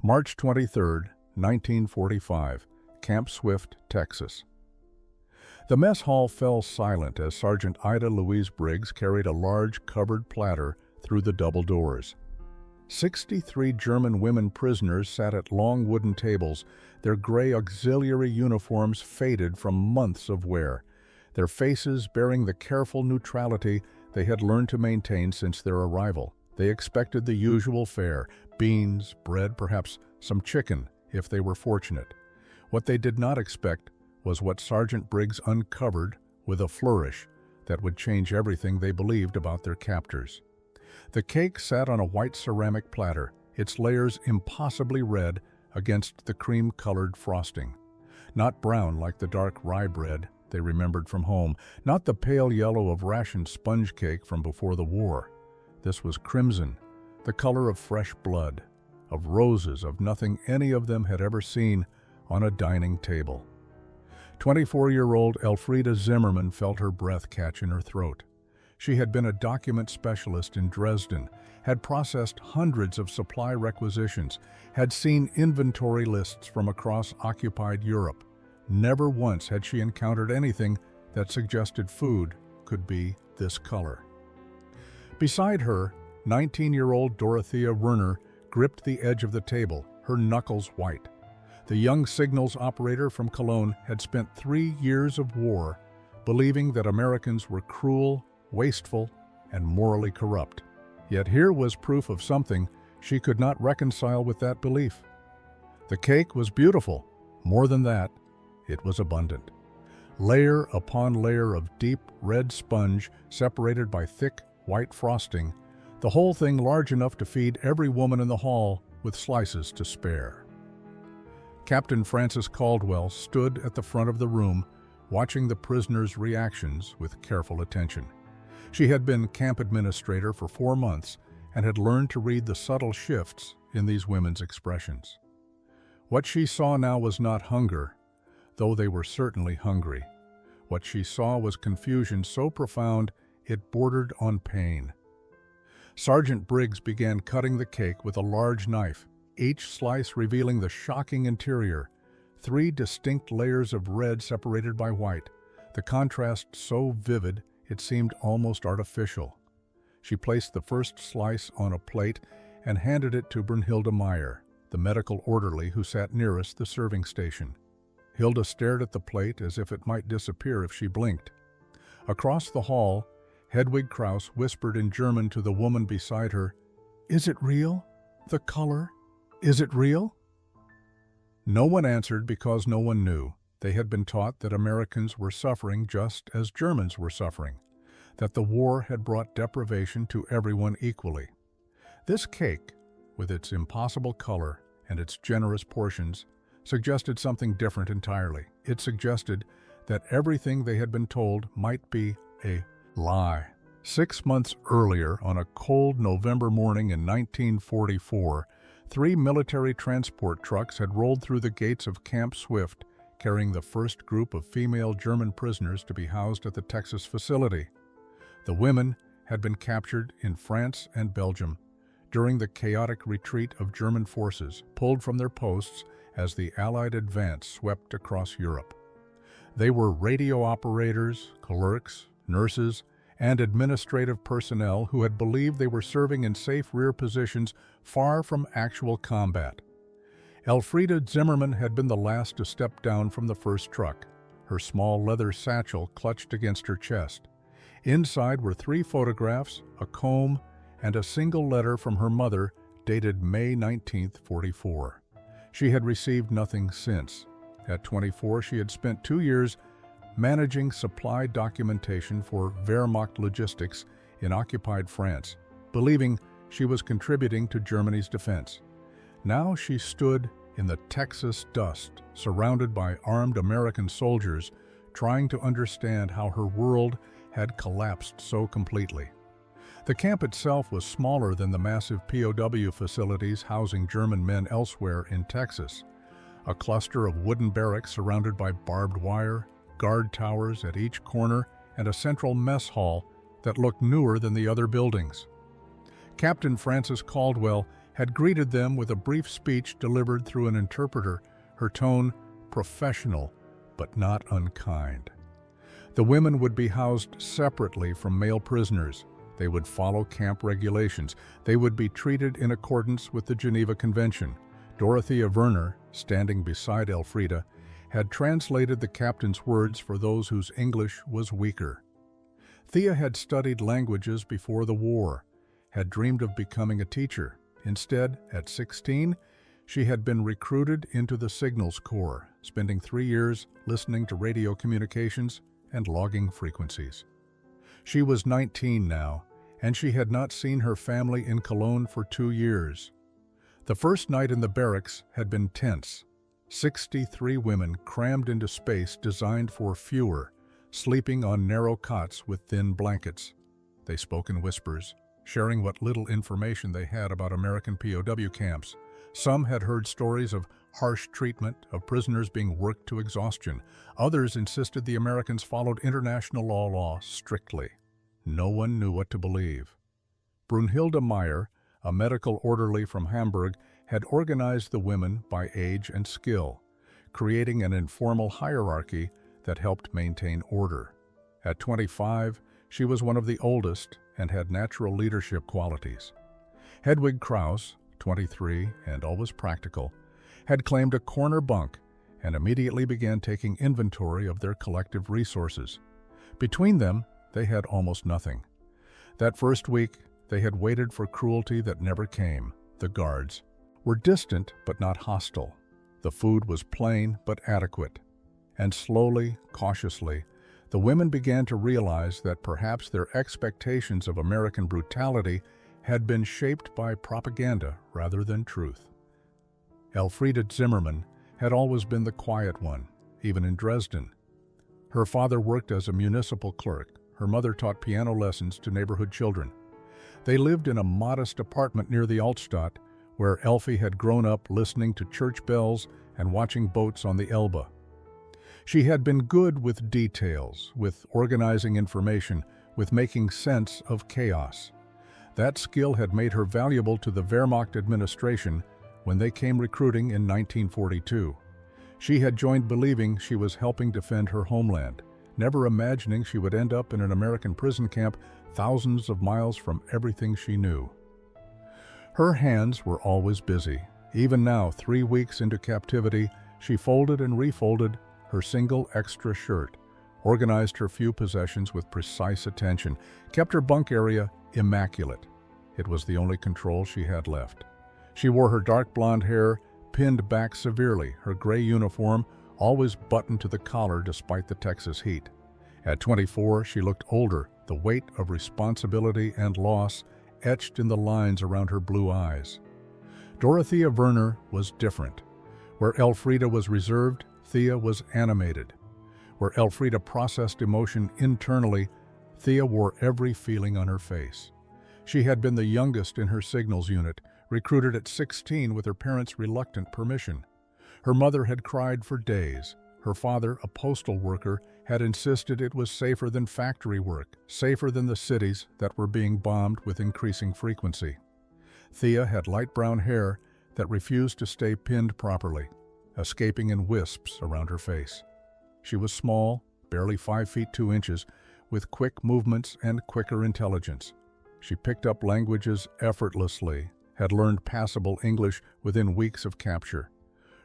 March 23, 1945, Camp Swift, Texas. The mess hall fell silent as Sergeant Ida Louise Briggs carried a large covered platter through the double doors. 63 German women prisoners sat at long wooden tables, their gray auxiliary uniforms faded from months of wear, their faces bearing the careful neutrality they had learned to maintain since their arrival. They expected the usual fare: beans, bread, perhaps some chicken, if they were fortunate. What they did not expect was what Sergeant Briggs uncovered with a flourish that would change everything they believed about their captors. The cake sat on a white ceramic platter, its layers impossibly red against the cream-colored frosting. Not brown like the dark rye bread they remembered from home, not the pale yellow of rationed sponge cake from before the war. This was crimson, the color of fresh blood, of roses, of nothing any of them had ever seen on a dining table. 24-year-old Elfriede Zimmermann felt her breath catch in her throat. She had been a document specialist in Dresden, had processed hundreds of supply requisitions, had seen inventory lists from across occupied Europe. Never once had she encountered anything that suggested food could be this color. Beside her, 19-year-old Dorothea Werner gripped the edge of the table, her knuckles white. The young signals operator from Cologne had spent 3 years of war believing that Americans were cruel, wasteful, and morally corrupt. Yet here was proof of something she could not reconcile with that belief. The cake was beautiful. More than that, it was abundant. Layer upon layer of deep red sponge separated by thick white frosting, the whole thing large enough to feed every woman in the hall with slices to spare. Captain Francis Caldwell stood at the front of the room, watching the prisoners' reactions with careful attention. She had been camp administrator for 4 months and had learned to read the subtle shifts in these women's expressions. What she saw now was not hunger, though they were certainly hungry. What she saw was confusion so profound it bordered on pain. Sergeant Briggs began cutting the cake with a large knife, each slice revealing the shocking interior, 3 distinct layers of red separated by white, the contrast so vivid it seemed almost artificial. She placed the first slice on a plate and handed it to Brunhilde Meyer, the medical orderly who sat nearest the serving station. Hilda stared at the plate as if it might disappear if she blinked. Across the hall, Hedwig Kraus whispered in German to the woman beside her, "Is it real? The color? Is it real?" No one answered because no one knew. They had been taught that Americans were suffering just as Germans were suffering, that the war had brought deprivation to everyone equally. This cake, with its impossible color and its generous portions, suggested something different entirely. It suggested that everything they had been told might be a lie. 6 months earlier, on a cold November morning in 1944, 3 military transport trucks had rolled through the gates of Camp Swift, carrying the first group of female German prisoners to be housed at the Texas facility. The women had been captured in France and Belgium during the chaotic retreat of German forces pulled from their posts as the Allied advance swept across Europe. They were radio operators, clerks, nurses, and administrative personnel who had believed they were serving in safe rear positions far from actual combat. Elfriede Zimmermann had been the last to step down from the first truck, her small leather satchel clutched against her chest. Inside were 3 photographs, a comb, and a single letter from her mother dated May 19, 44. She had received nothing since. At 24, she had spent 2 years managing supply documentation for Wehrmacht logistics in occupied France, believing she was contributing to Germany's defense. Now she stood in the Texas dust, surrounded by armed American soldiers, trying to understand how her world had collapsed so completely. The camp itself was smaller than the massive POW facilities housing German men elsewhere in Texas. A cluster of wooden barracks surrounded by barbed wire, guard towers at each corner, and a central mess hall that looked newer than the other buildings. Captain Francis Caldwell had greeted them with a brief speech delivered through an interpreter, her tone professional but not unkind. The women would be housed separately from male prisoners. They would follow camp regulations. They would be treated in accordance with the Geneva Convention. Dorothea Werner, standing beside Elfriede, had translated the captain's words for those whose English was weaker. Thea had studied languages before the war, had dreamed of becoming a teacher. Instead, at 16, she had been recruited into the Signals Corps, spending 3 years listening to radio communications and logging frequencies. She was 19 now, and she had not seen her family in Cologne for 2 years. The first night in the barracks had been tense. 63 women crammed into space designed for fewer, sleeping on narrow cots with thin blankets. They spoke in whispers, sharing what little information they had about American POW camps. Some had heard stories of harsh treatment, of prisoners being worked to exhaustion. Others insisted the Americans followed international law strictly. No one knew what to believe. Brunhilde Meyer, a medical orderly from Hamburg, had organized the women by age and skill, creating an informal hierarchy that helped maintain order. At 25, she was one of the oldest and had natural leadership qualities. Hedwig Kraus, 23 and always practical, had claimed a corner bunk and immediately began taking inventory of their collective resources. Between them, they had almost nothing. That first week, they had waited for cruelty that never came. The guards were distant but not hostile. The food was plain but adequate. And slowly, cautiously, the women began to realize that perhaps their expectations of American brutality had been shaped by propaganda rather than truth. Elfriede Zimmermann had always been the quiet one, even in Dresden. Her father worked as a municipal clerk. Her mother taught piano lessons to neighborhood children. They lived in a modest apartment near the Altstadt, where Elfie had grown up listening to church bells and watching boats on the Elbe. She had been good with details, with organizing information, with making sense of chaos. That skill had made her valuable to the Wehrmacht administration when they came recruiting in 1942. She had joined believing she was helping defend her homeland, never imagining she would end up in an American prison camp thousands of miles from everything she knew. Her hands were always busy. Even now, 3 weeks into captivity, she folded and refolded her single extra shirt, organized her few possessions with precise attention, kept her bunk area immaculate. It was the only control she had left. She wore her dark blonde hair pinned back severely, her gray uniform always buttoned to the collar despite the Texas heat. At 24, she looked older, the weight of responsibility and loss etched in the lines around her blue eyes. Dorothea Werner was different. Where Elfriede was reserved, Thea was animated. Where Elfriede processed emotion internally, Thea wore every feeling on her face. She had been the youngest in her signals unit, recruited at 16 with her parents' reluctant permission. Her mother had cried for days. Her father, a postal worker, had insisted it was safer than factory work, safer than the cities that were being bombed with increasing frequency. Thea had light brown hair that refused to stay pinned properly, escaping in wisps around her face. She was small, barely 5 feet 2 inches, with quick movements and quicker intelligence. She picked up languages effortlessly, had learned passable English within weeks of capture.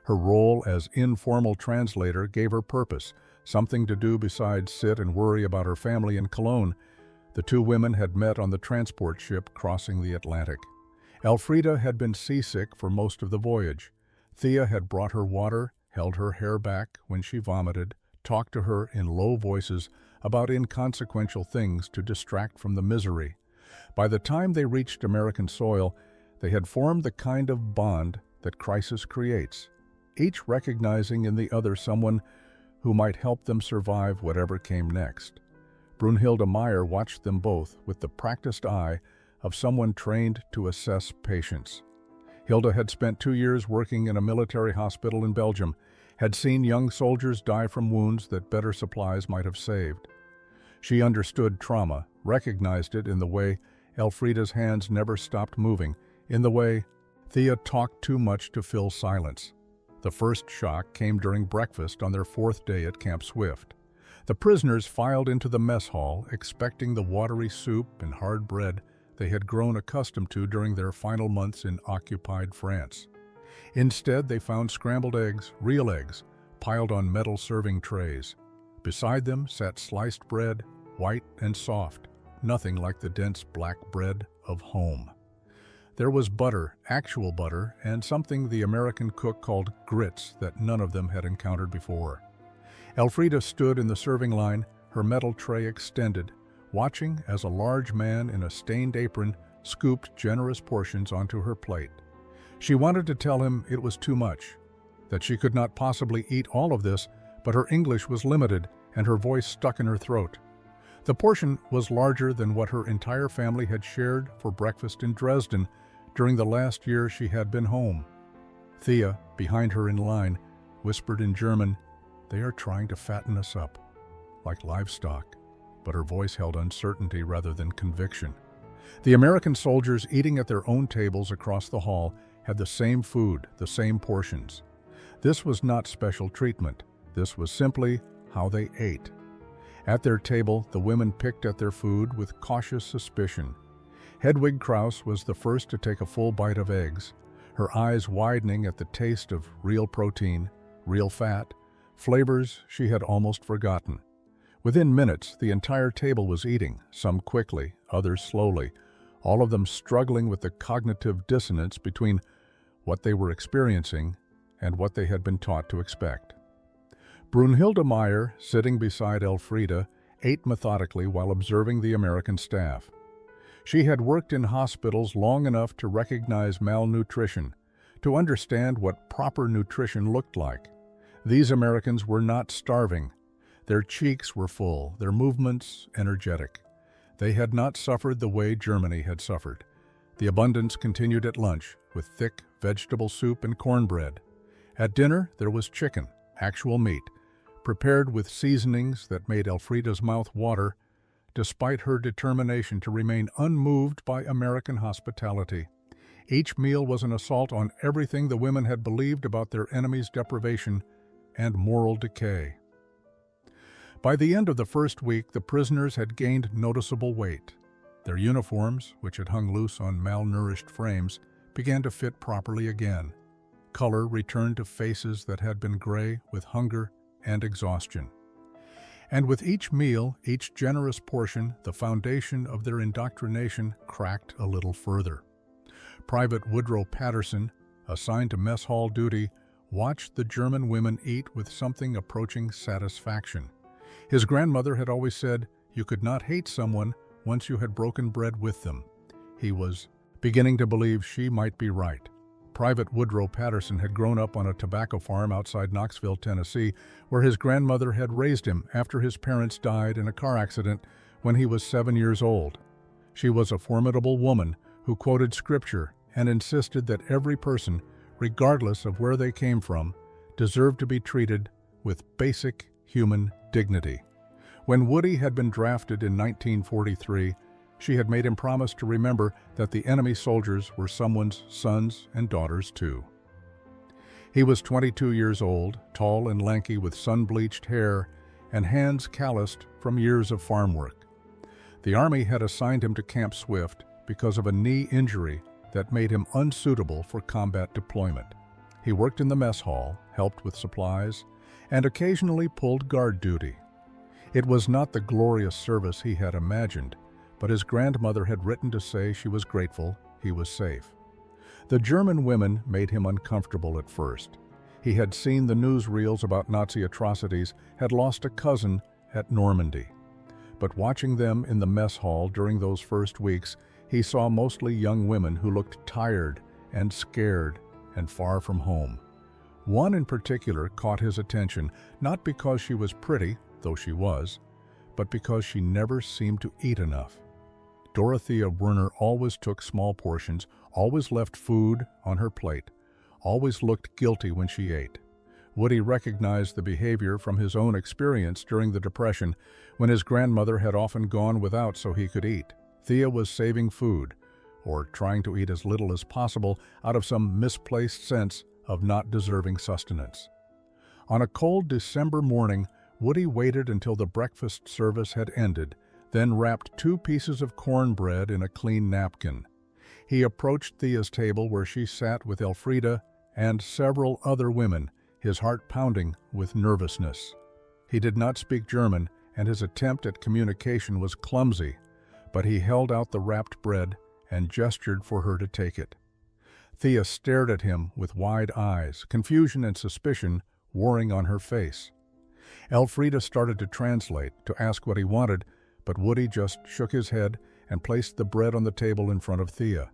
Her role as informal translator gave her purpose, something to do besides sit and worry about her family in Cologne. The two women had met on the transport ship crossing the Atlantic. Elfriede had been seasick for most of the voyage. Thea had brought her water, held her hair back when she vomited, talked to her in low voices about inconsequential things to distract from the misery. By the time they reached American soil, they had formed the kind of bond that crisis creates, each recognizing in the other someone who might help them survive whatever came next. Brunhilde Meyer watched them both with the practiced eye of someone trained to assess patients. Hilda had spent 2 years working in a military hospital in Belgium, had seen young soldiers die from wounds that better supplies might have saved. She understood trauma, recognized it in the way Elfriede's hands never stopped moving, in the way Thea talked too much to fill silence. The first shock came during breakfast on their fourth day at Camp Swift. The prisoners filed into the mess hall, expecting the watery soup and hard bread they had grown accustomed to during their final months in occupied France. Instead, they found scrambled eggs, real eggs, piled on metal serving trays. Beside them sat sliced bread, white and soft, nothing like the dense black bread of home. There was butter, actual butter, and something the American cook called grits that none of them had encountered before. Elfrida stood in the serving line, her metal tray extended, watching as a large man in a stained apron scooped generous portions onto her plate. She wanted to tell him it was too much, that she could not possibly eat all of this, but her English was limited and her voice stuck in her throat. The portion was larger than what her entire family had shared for breakfast in Dresden during the last year she had been home. Thea, behind her in line, whispered in German, "They are trying to fatten us up, like livestock," but her voice held uncertainty rather than conviction. The American soldiers eating at their own tables across the hall had the same food, the same portions. This was not special treatment. This was simply how they ate. At their table, the women picked at their food with cautious suspicion. Hedwig Kraus was the first to take a full bite of eggs, her eyes widening at the taste of real protein, real fat, flavors she had almost forgotten. Within minutes, the entire table was eating, some quickly, others slowly, all of them struggling with the cognitive dissonance between what they were experiencing and what they had been taught to expect. Brunhilde Meyer, sitting beside Elfrida, ate methodically while observing the American staff. She had worked in hospitals long enough to recognize malnutrition, to understand what proper nutrition looked like. These Americans were not starving. Their cheeks were full, their movements energetic. They had not suffered the way Germany had suffered. The abundance continued at lunch, with thick vegetable soup and cornbread. At dinner, there was chicken, actual meat, prepared with seasonings that made Elfrida's mouth water, despite her determination to remain unmoved by American hospitality. Each meal was an assault on everything the women had believed about their enemy's deprivation and moral decay. By the end of the first week, the prisoners had gained noticeable weight. Their uniforms, which had hung loose on malnourished frames, began to fit properly again. Color returned to faces that had been gray with hunger and exhaustion. And with each meal, each generous portion, the foundation of their indoctrination cracked a little further. Private Woodrow Patterson, assigned to mess hall duty, watched the German women eat with something approaching satisfaction. His grandmother had always said, "You could not hate someone once you had broken bread with them." He was beginning to believe she might be right. Private Woodrow Patterson had grown up on a tobacco farm outside Knoxville, Tennessee, where his grandmother had raised him after his parents died in a car accident when he was 7 years old. She was a formidable woman who quoted scripture and insisted that every person, regardless of where they came from, deserved to be treated with basic human dignity. When Woody had been drafted in 1943, she had made him promise to remember that the enemy soldiers were someone's sons and daughters too. He was 22 years old, tall and lanky with sun-bleached hair and hands calloused from years of farm work. The Army had assigned him to Camp Swift because of a knee injury that made him unsuitable for combat deployment. He worked in the mess hall, helped with supplies, and occasionally pulled guard duty. It was not the glorious service he had imagined, but his grandmother had written to say she was grateful he was safe. The German women made him uncomfortable at first. He had seen the newsreels about Nazi atrocities, had lost a cousin at Normandy. But watching them in the mess hall during those first weeks, he saw mostly young women who looked tired and scared and far from home. One in particular caught his attention, not because she was pretty, though she was, but because she never seemed to eat enough. Dorothea Werner always took small portions, always left food on her plate, always looked guilty when she ate. Woody recognized the behavior from his own experience during the Depression, when his grandmother had often gone without so he could eat. Thea was saving food, or trying to eat as little as possible out of some misplaced sense of not deserving sustenance. On a cold December morning, Woody waited until the breakfast service had ended, then wrapped 2 pieces of cornbread in a clean napkin. He approached Thea's table where she sat with Elfrida and several other women, his heart pounding with nervousness. He did not speak German, and his attempt at communication was clumsy, but he held out the wrapped bread and gestured for her to take it. Thea stared at him with wide eyes, confusion and suspicion warring on her face. Elfrida started to translate, to ask what he wanted, but Woody just shook his head and placed the bread on the table in front of Thea.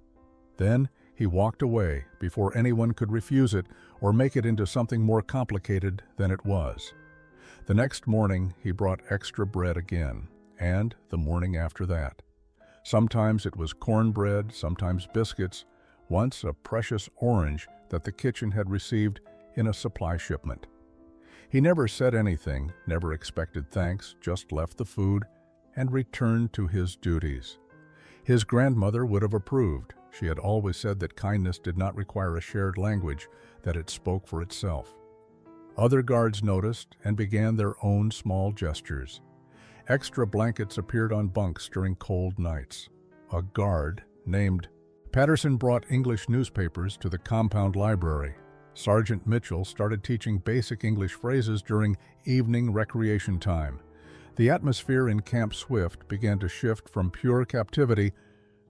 Then he walked away before anyone could refuse it or make it into something more complicated than it was. The next morning he brought extra bread again, and the morning after that. Sometimes it was cornbread, sometimes biscuits, once a precious orange that the kitchen had received in a supply shipment. He never said anything, never expected thanks, just left the food and returned to his duties. His grandmother would have approved. She had always said that kindness did not require a shared language, that it spoke for itself. Other guards noticed and began their own small gestures. Extra blankets appeared on bunks during cold nights. A guard named Patterson brought English newspapers to the compound library. Sergeant Mitchell started teaching basic English phrases during evening recreation time. The atmosphere in Camp Swift began to shift from pure captivity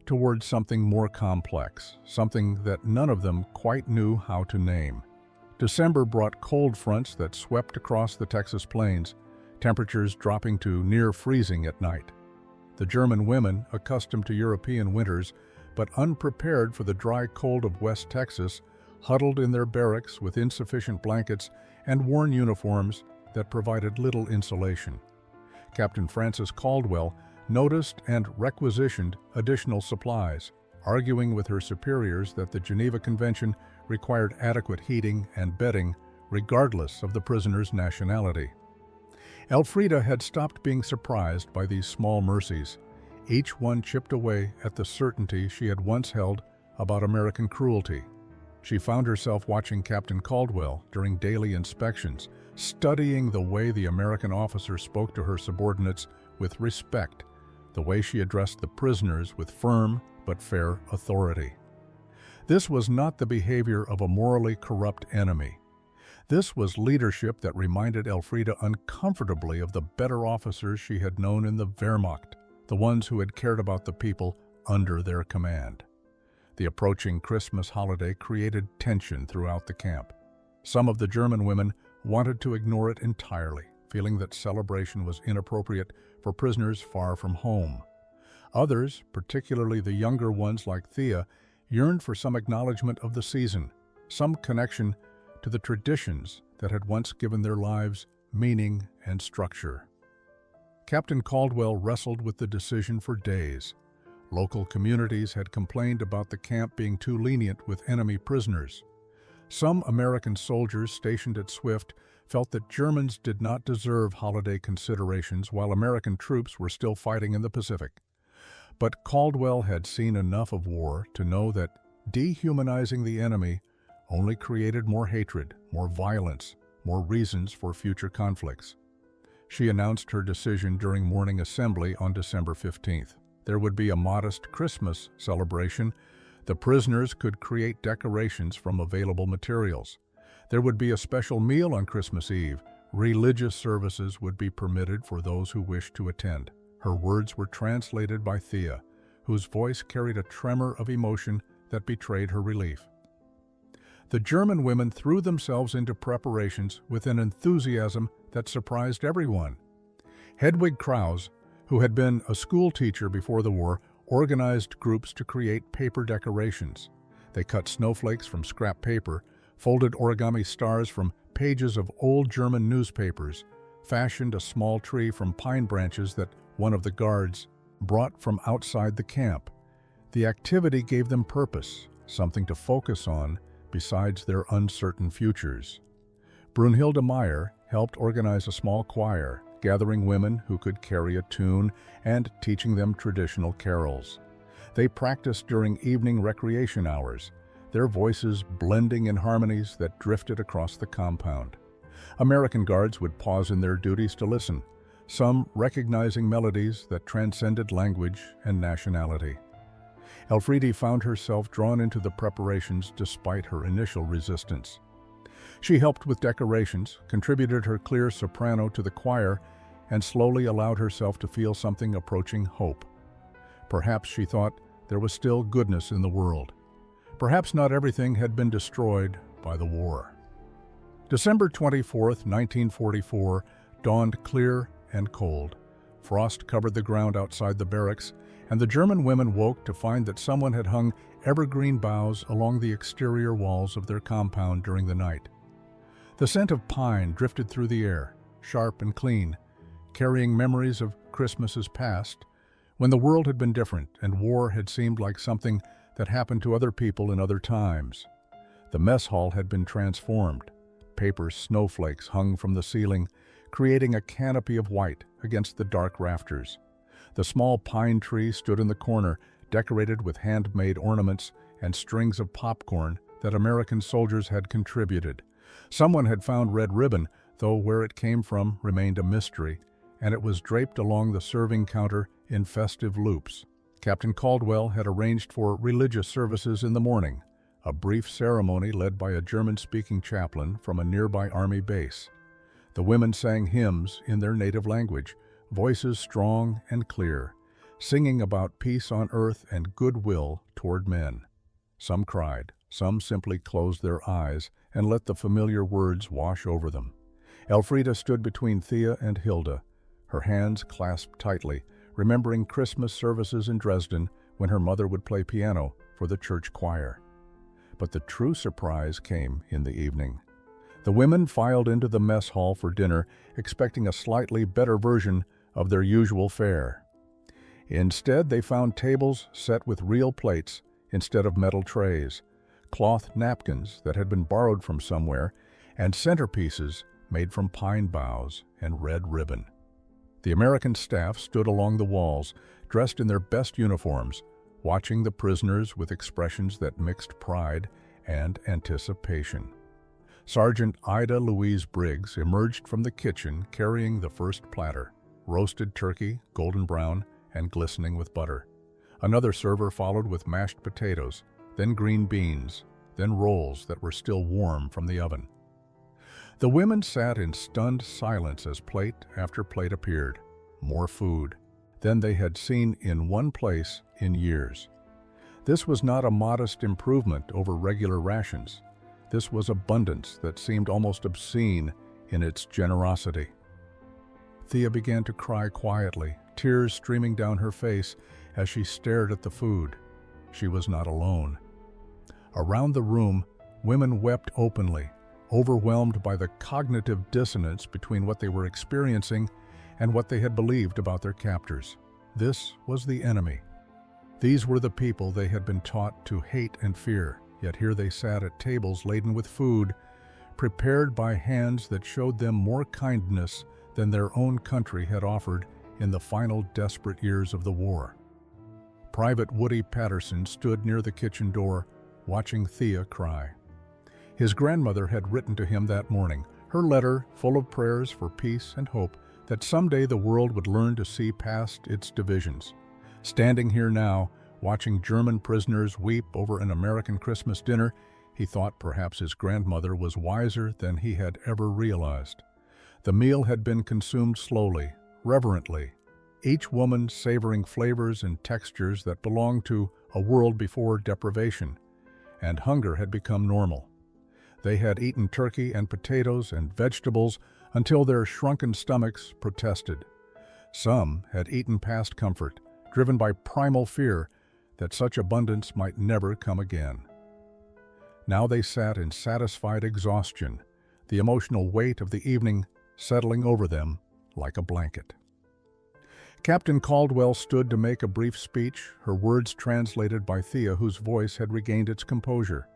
towards something more complex, something that none of them quite knew how to name. December brought cold fronts that swept across the Texas plains, temperatures dropping to near freezing at night. The German women, accustomed to European winters but unprepared for the dry cold of West Texas, huddled in their barracks with insufficient blankets and worn uniforms that provided little insulation. Captain Frances Caldwell noticed and requisitioned additional supplies, arguing with her superiors that the Geneva Convention required adequate heating and bedding regardless of the prisoner's nationality. Elfrida had stopped being surprised by these small mercies. Each one chipped away at the certainty she had once held about American cruelty. She found herself watching Captain Caldwell during daily inspections, studying the way the American officer spoke to her subordinates with respect, the way she addressed the prisoners with firm but fair authority. This was not the behavior of a morally corrupt enemy. This was leadership that reminded Elfrida uncomfortably of the better officers she had known in the Wehrmacht, the ones who had cared about the people under their command. The approaching Christmas holiday created tension throughout the camp. Some of the German women wanted to ignore it entirely, feeling that celebration was inappropriate for prisoners far from home. Others, particularly the younger ones like Thea, yearned for some acknowledgement of the season, some connection to the traditions that had once given their lives meaning and structure. Captain Caldwell wrestled with the decision for days. Local communities had complained about the camp being too lenient with enemy prisoners. Some American soldiers stationed at Swift felt that Germans did not deserve holiday considerations while American troops were still fighting in the Pacific. But Caldwell had seen enough of war to know that dehumanizing the enemy only created more hatred, more violence, more reasons for future conflicts. She announced her decision during morning assembly on December 15th. There would be a modest Christmas celebration. The prisoners could create decorations from available materials. There would be a special meal on Christmas Eve. Religious services would be permitted for those who wished to attend. Her words were translated by Thea, whose voice carried a tremor of emotion that betrayed her relief. The German women threw themselves into preparations with an enthusiasm that surprised everyone. Hedwig Krause, who had been a school teacher before the war, organized groups to create paper decorations. They cut snowflakes from scrap paper, folded origami stars from pages of old German newspapers, fashioned a small tree from pine branches that one of the guards brought from outside the camp. The activity gave them purpose, something to focus on besides their uncertain futures. Brunhilde Meyer helped organize a small choir, gathering women who could carry a tune and teaching them traditional carols. They practiced during evening recreation hours, their voices blending in harmonies that drifted across the compound. American guards would pause in their duties to listen, some recognizing melodies that transcended language and nationality. Elfriede found herself drawn into the preparations despite her initial resistance. She helped with decorations, contributed her clear soprano to the choir, and slowly allowed herself to feel something approaching hope. Perhaps she thought there was still goodness in the world. Perhaps not everything had been destroyed by the war. December 24th, 1944, dawned clear and cold. Frost covered the ground outside the barracks, and the German women woke to find that someone had hung evergreen boughs along the exterior walls of their compound during the night. The scent of pine drifted through the air, sharp and clean, carrying memories of Christmases past, when the world had been different and war had seemed like something that happened to other people in other times. The mess hall had been transformed. Paper snowflakes hung from the ceiling, creating a canopy of white against the dark rafters. The small pine tree stood in the corner, decorated with handmade ornaments and strings of popcorn that American soldiers had contributed. Someone had found red ribbon, though where it came from remained a mystery, and it was draped along the serving counter in festive loops. Captain Caldwell had arranged for religious services in the morning, a brief ceremony led by a German-speaking chaplain from a nearby Army base. The women sang hymns in their native language, voices strong and clear, singing about peace on earth and goodwill toward men. Some cried, some simply closed their eyes and let the familiar words wash over them. Elfriede stood between Thea and Hilda, her hands clasped tightly, remembering Christmas services in Dresden when her mother would play piano for the church choir. But the true surprise came in the evening. The women filed into the mess hall for dinner, expecting a slightly better version of their usual fare. Instead, they found tables set with real plates instead of metal trays, cloth napkins that had been borrowed from somewhere, and centerpieces made from pine boughs and red ribbon. The American staff stood along the walls, dressed in their best uniforms, watching the prisoners with expressions that mixed pride and anticipation. Sergeant Ida Louise Briggs emerged from the kitchen carrying the first platter, roasted turkey, golden brown, and glistening with butter. Another server followed with mashed potatoes, then green beans, then rolls that were still warm from the oven. The women sat in stunned silence as plate after plate appeared, more food than they had seen in one place in years. This was not a modest improvement over regular rations. This was abundance that seemed almost obscene in its generosity. Thea began to cry quietly, tears streaming down her face as she stared at the food. She was not alone. Around the room, women wept openly, overwhelmed by the cognitive dissonance between what they were experiencing and what they had believed about their captors. This was the enemy. These were the people they had been taught to hate and fear, yet here they sat at tables laden with food, prepared by hands that showed them more kindness than their own country had offered in the final desperate years of the war. Private Woody Patterson stood near the kitchen door, watching Thea cry. His grandmother had written to him that morning, her letter full of prayers for peace and hope that someday the world would learn to see past its divisions. Standing here now, watching German prisoners weep over an American Christmas dinner, he thought perhaps his grandmother was wiser than he had ever realized. The meal had been consumed slowly, reverently, each woman savoring flavors and textures that belonged to a world before deprivation, and hunger had become normal. They had eaten turkey and potatoes and vegetables until their shrunken stomachs protested. Some had eaten past comfort, driven by primal fear that such abundance might never come again. Now they sat in satisfied exhaustion, the emotional weight of the evening settling over them like a blanket. Captain Caldwell stood to make a brief speech, her words translated by Thea, whose voice had regained its composure.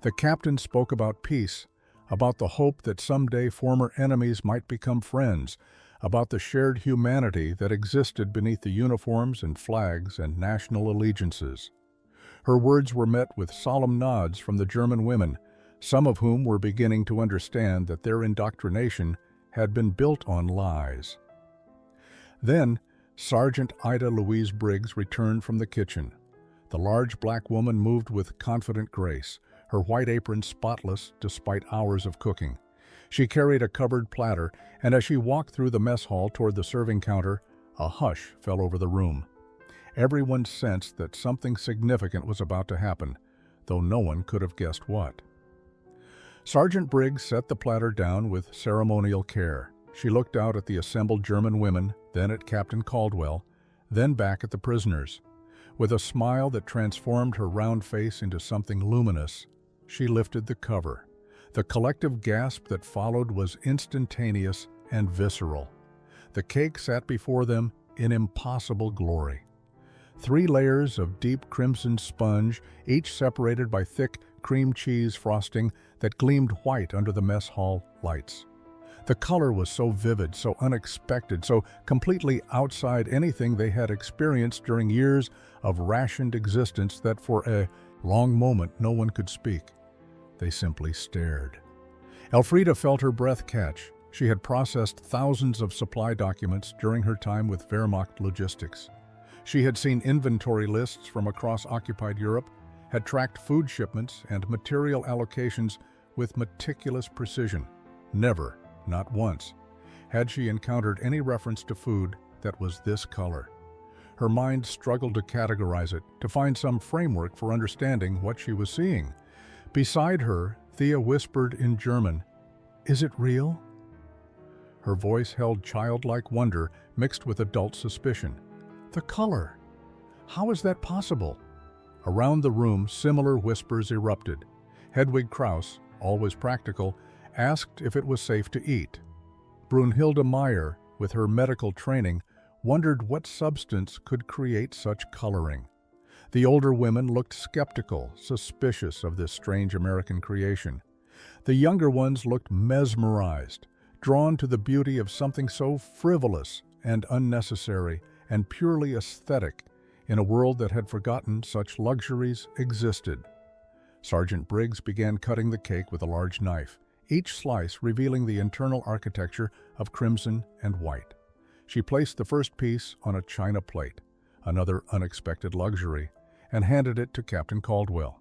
The captain spoke about peace, about the hope that someday former enemies might become friends, about the shared humanity that existed beneath the uniforms and flags and national allegiances. Her words were met with solemn nods from the German women, some of whom were beginning to understand that their indoctrination had been built on lies. Then, Sergeant Ida Louise Briggs returned from the kitchen. The large black woman moved with confident grace, her white apron spotless despite hours of cooking. She carried a covered platter, and as she walked through the mess hall toward the serving counter, a hush fell over the room. Everyone sensed that something significant was about to happen, though no one could have guessed what. Sergeant Briggs set the platter down with ceremonial care. She looked out at the assembled German women, then at Captain Caldwell, then back at the prisoners. With a smile that transformed her round face into something luminous, she lifted the cover. The collective gasp that followed was instantaneous and visceral. The cake sat before them in impossible glory. 3 layers of deep crimson sponge, each separated by thick cream cheese frosting that gleamed white under the mess hall lights. The color was so vivid, so unexpected, so completely outside anything they had experienced during years of rationed existence that for a long moment no one could speak. They simply stared. Elfrida felt her breath catch. She had processed thousands of supply documents during her time with Wehrmacht logistics. She had seen inventory lists from across occupied Europe, had tracked food shipments and material allocations with meticulous precision. Never, not once, had she encountered any reference to food that was this color. Her mind struggled to categorize it, to find some framework for understanding what she was seeing. Beside her, Thea whispered in German, "Is it real?" Her voice held childlike wonder mixed with adult suspicion. The color! How is that possible? Around the room, similar whispers erupted. Hedwig Kraus, always practical, asked if it was safe to eat. Brunhilde Meyer, with her medical training, wondered what substance could create such coloring. The older women looked skeptical, suspicious of this strange American creation. The younger ones looked mesmerized, drawn to the beauty of something so frivolous and unnecessary and purely aesthetic in a world that had forgotten such luxuries existed. Sergeant Briggs began cutting the cake with a large knife, each slice revealing the internal architecture of crimson and white. She placed the first piece on a china plate, another unexpected luxury, and handed it to Captain Caldwell.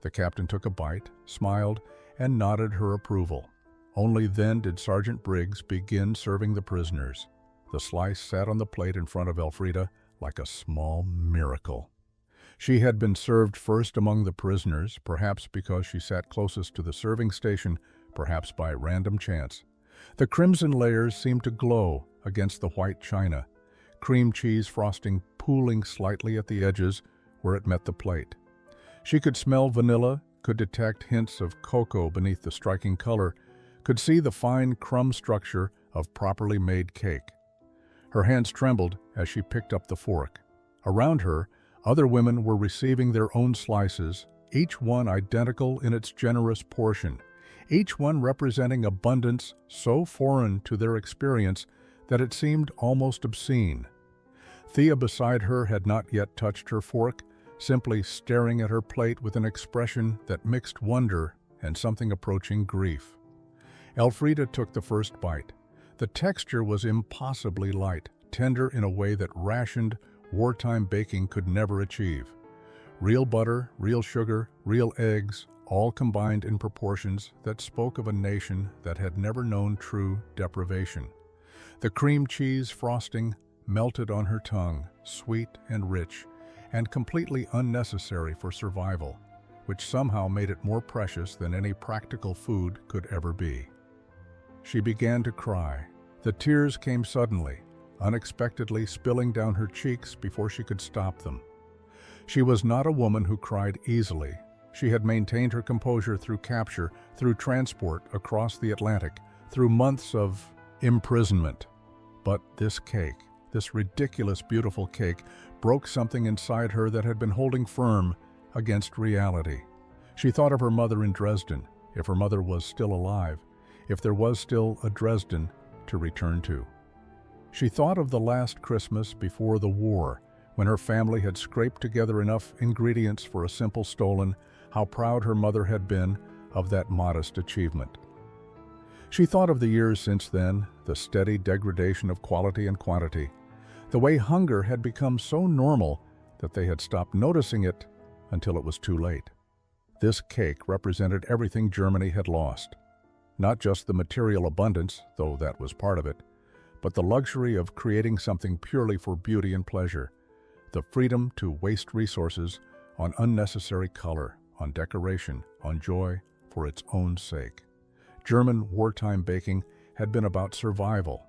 The captain took a bite, smiled, and nodded her approval. Only then did Sergeant Briggs begin serving the prisoners. The slice sat on the plate in front of Elfrida like a small miracle. She had been served first among the prisoners, perhaps because she sat closest to the serving station, perhaps by random chance. The crimson layers seemed to glow against the white china, cream cheese frosting pooling slightly at the edges where it met the plate. She could smell vanilla, could detect hints of cocoa beneath the striking color, could see the fine crumb structure of properly made cake. Her hands trembled as she picked up the fork. Around her, other women were receiving their own slices, each one identical in its generous portion, each one representing abundance so foreign to their experience that it seemed almost obscene. Thea beside her had not yet touched her fork, simply staring at her plate with an expression that mixed wonder and something approaching grief. Elfrida took the first bite. The texture was impossibly light, tender in a way that rationed, wartime baking could never achieve. Real butter, real sugar, real eggs, all combined in proportions that spoke of a nation that had never known true deprivation. The cream cheese frosting melted on her tongue, sweet and rich, and completely unnecessary for survival, which somehow made it more precious than any practical food could ever be. She began to cry. The tears came suddenly, unexpectedly spilling down her cheeks before she could stop them. She was not a woman who cried easily. She had maintained her composure through capture, through transport across the Atlantic, through months of imprisonment. But this cake, this ridiculous, beautiful cake, broke something inside her that had been holding firm against reality. She thought of her mother in Dresden, if her mother was still alive, if there was still a Dresden to return to. She thought of the last Christmas before the war, when her family had scraped together enough ingredients for a simple stollen, how proud her mother had been of that modest achievement. She thought of the years since then, the steady degradation of quality and quantity, the way hunger had become so normal that they had stopped noticing it until it was too late. This cake represented everything Germany had lost. Not just the material abundance, though that was part of it, but the luxury of creating something purely for beauty and pleasure, the freedom to waste resources on unnecessary color, on decoration, on joy for its own sake. German wartime baking had been about survival,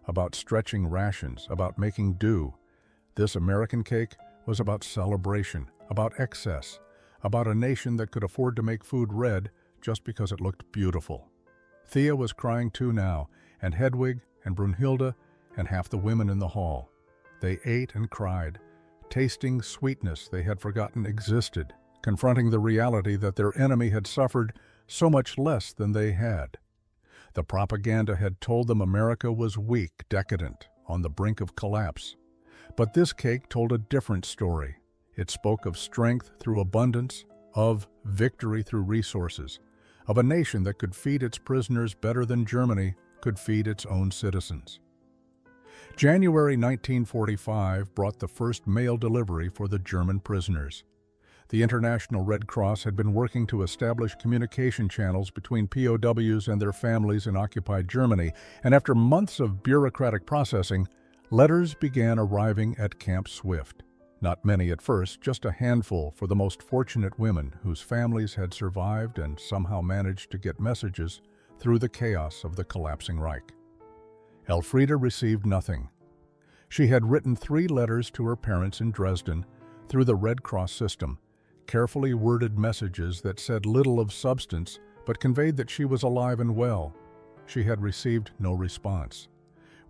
about stretching rations, about making do. This American cake was about celebration, about excess, about a nation that could afford to make food red just because it looked beautiful. Thea was crying too now, and Hedwig and Brunhilde and half the women in the hall. They ate and cried, tasting sweetness they had forgotten existed, confronting the reality that their enemy had suffered so much less than they had. The propaganda had told them America was weak, decadent, on the brink of collapse. But this cake told a different story. It spoke of strength through abundance, of victory through resources, of a nation that could feed its prisoners better than Germany could feed its own citizens. January 1945 brought the first mail delivery for the German prisoners. The International Red Cross had been working to establish communication channels between POWs and their families in occupied Germany, and after months of bureaucratic processing, letters began arriving at Camp Swift. Not many at first, just a handful for the most fortunate women whose families had survived and somehow managed to get messages through the chaos of the collapsing Reich. Elfriede received nothing. She had written 3 letters to her parents in Dresden through the Red Cross system, carefully worded messages that said little of substance but conveyed that she was alive and well. She had received no response.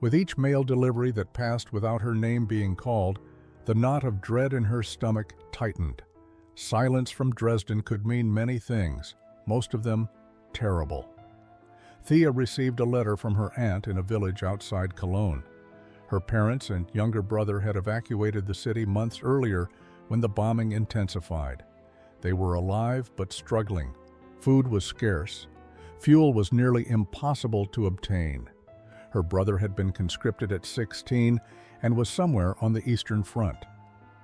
With each mail delivery that passed without her name being called, the knot of dread in her stomach tightened. Silence from Dresden could mean many things, most of them terrible. Thea received a letter from her aunt in a village outside Cologne. Her parents and younger brother had evacuated the city months earlier when the bombing intensified. They were alive but struggling. Food was scarce. Fuel was nearly impossible to obtain. Her brother had been conscripted at 16 and was somewhere on the Eastern Front.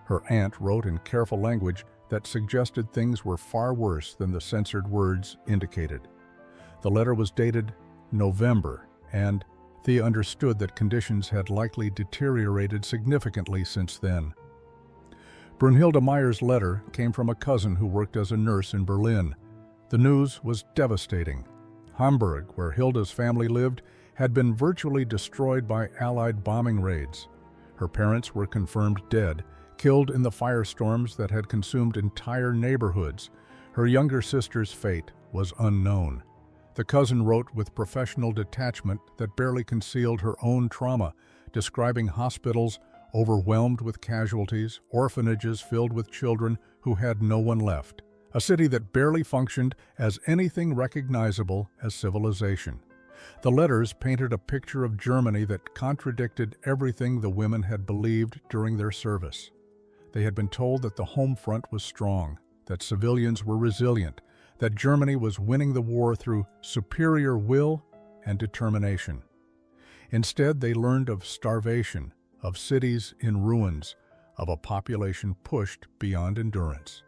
Her aunt wrote in careful language that suggested things were far worse than the censored words indicated. The letter was dated November, and Thea understood that conditions had likely deteriorated significantly since then. Brunhilde Meyer's letter came from a cousin who worked as a nurse in Berlin. The news was devastating. Hamburg, where Hilda's family lived, had been virtually destroyed by Allied bombing raids. Her parents were confirmed dead, killed in the firestorms that had consumed entire neighborhoods. Her younger sister's fate was unknown. The cousin wrote with professional detachment that barely concealed her own trauma, describing hospitals overwhelmed with casualties, orphanages filled with children who had no one left, a city that barely functioned as anything recognizable as civilization. The letters painted a picture of Germany that contradicted everything the women had believed during their service. They had been told that the home front was strong, that civilians were resilient, that Germany was winning the war through superior will and determination. Instead, they learned of starvation, of cities in ruins, of a population pushed beyond endurance.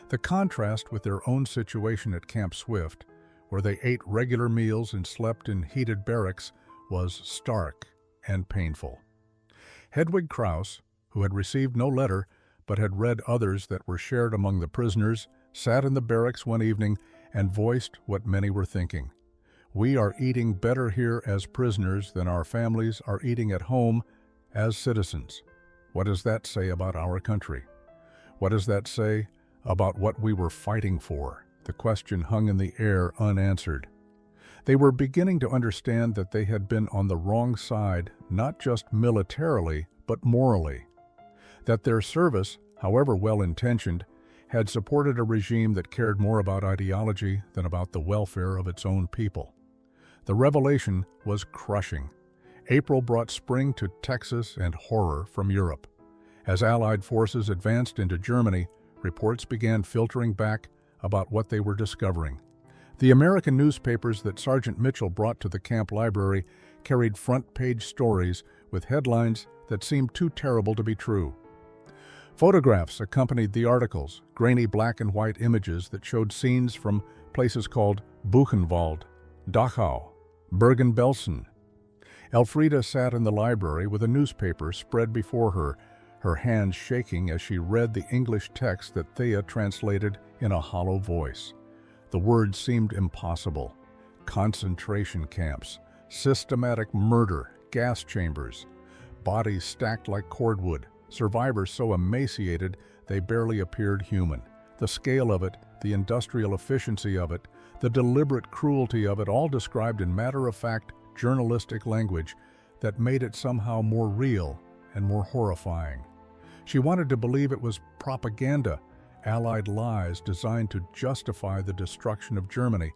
The contrast with their own situation at Camp Swift, where they ate regular meals and slept in heated barracks, was stark and painful. Hedwig Krauss, who had received no letter but had read others that were shared among the prisoners, sat in the barracks one evening and voiced what many were thinking. "We are eating better here as prisoners than our families are eating at home as citizens. What does that say about our country? What does that say about what we were fighting for?" The question hung in the air unanswered. They were beginning to understand that they had been on the wrong side, not just militarily, but morally. That their service, however well-intentioned, had supported a regime that cared more about ideology than about the welfare of its own people. The revelation was crushing. April brought spring to Texas and horror from Europe. As Allied forces advanced into Germany, reports began filtering back about what they were discovering. The American newspapers that Sergeant Mitchell brought to the camp library carried front-page stories with headlines that seemed too terrible to be true. Photographs accompanied the articles, grainy black and white images that showed scenes from places called Buchenwald, Dachau, Bergen-Belsen. Elfrida sat in the library with a newspaper spread before her, her hands shaking as she read the English text that Thea translated in a hollow voice. The words seemed impossible. Concentration camps, systematic murder, gas chambers, bodies stacked like cordwood, survivors so emaciated they barely appeared human. The scale of it, the industrial efficiency of it, the deliberate cruelty of it, all described in matter-of-fact, journalistic language that made it somehow more real and more horrifying. She wanted to believe it was propaganda, Allied lies designed to justify the destruction of Germany,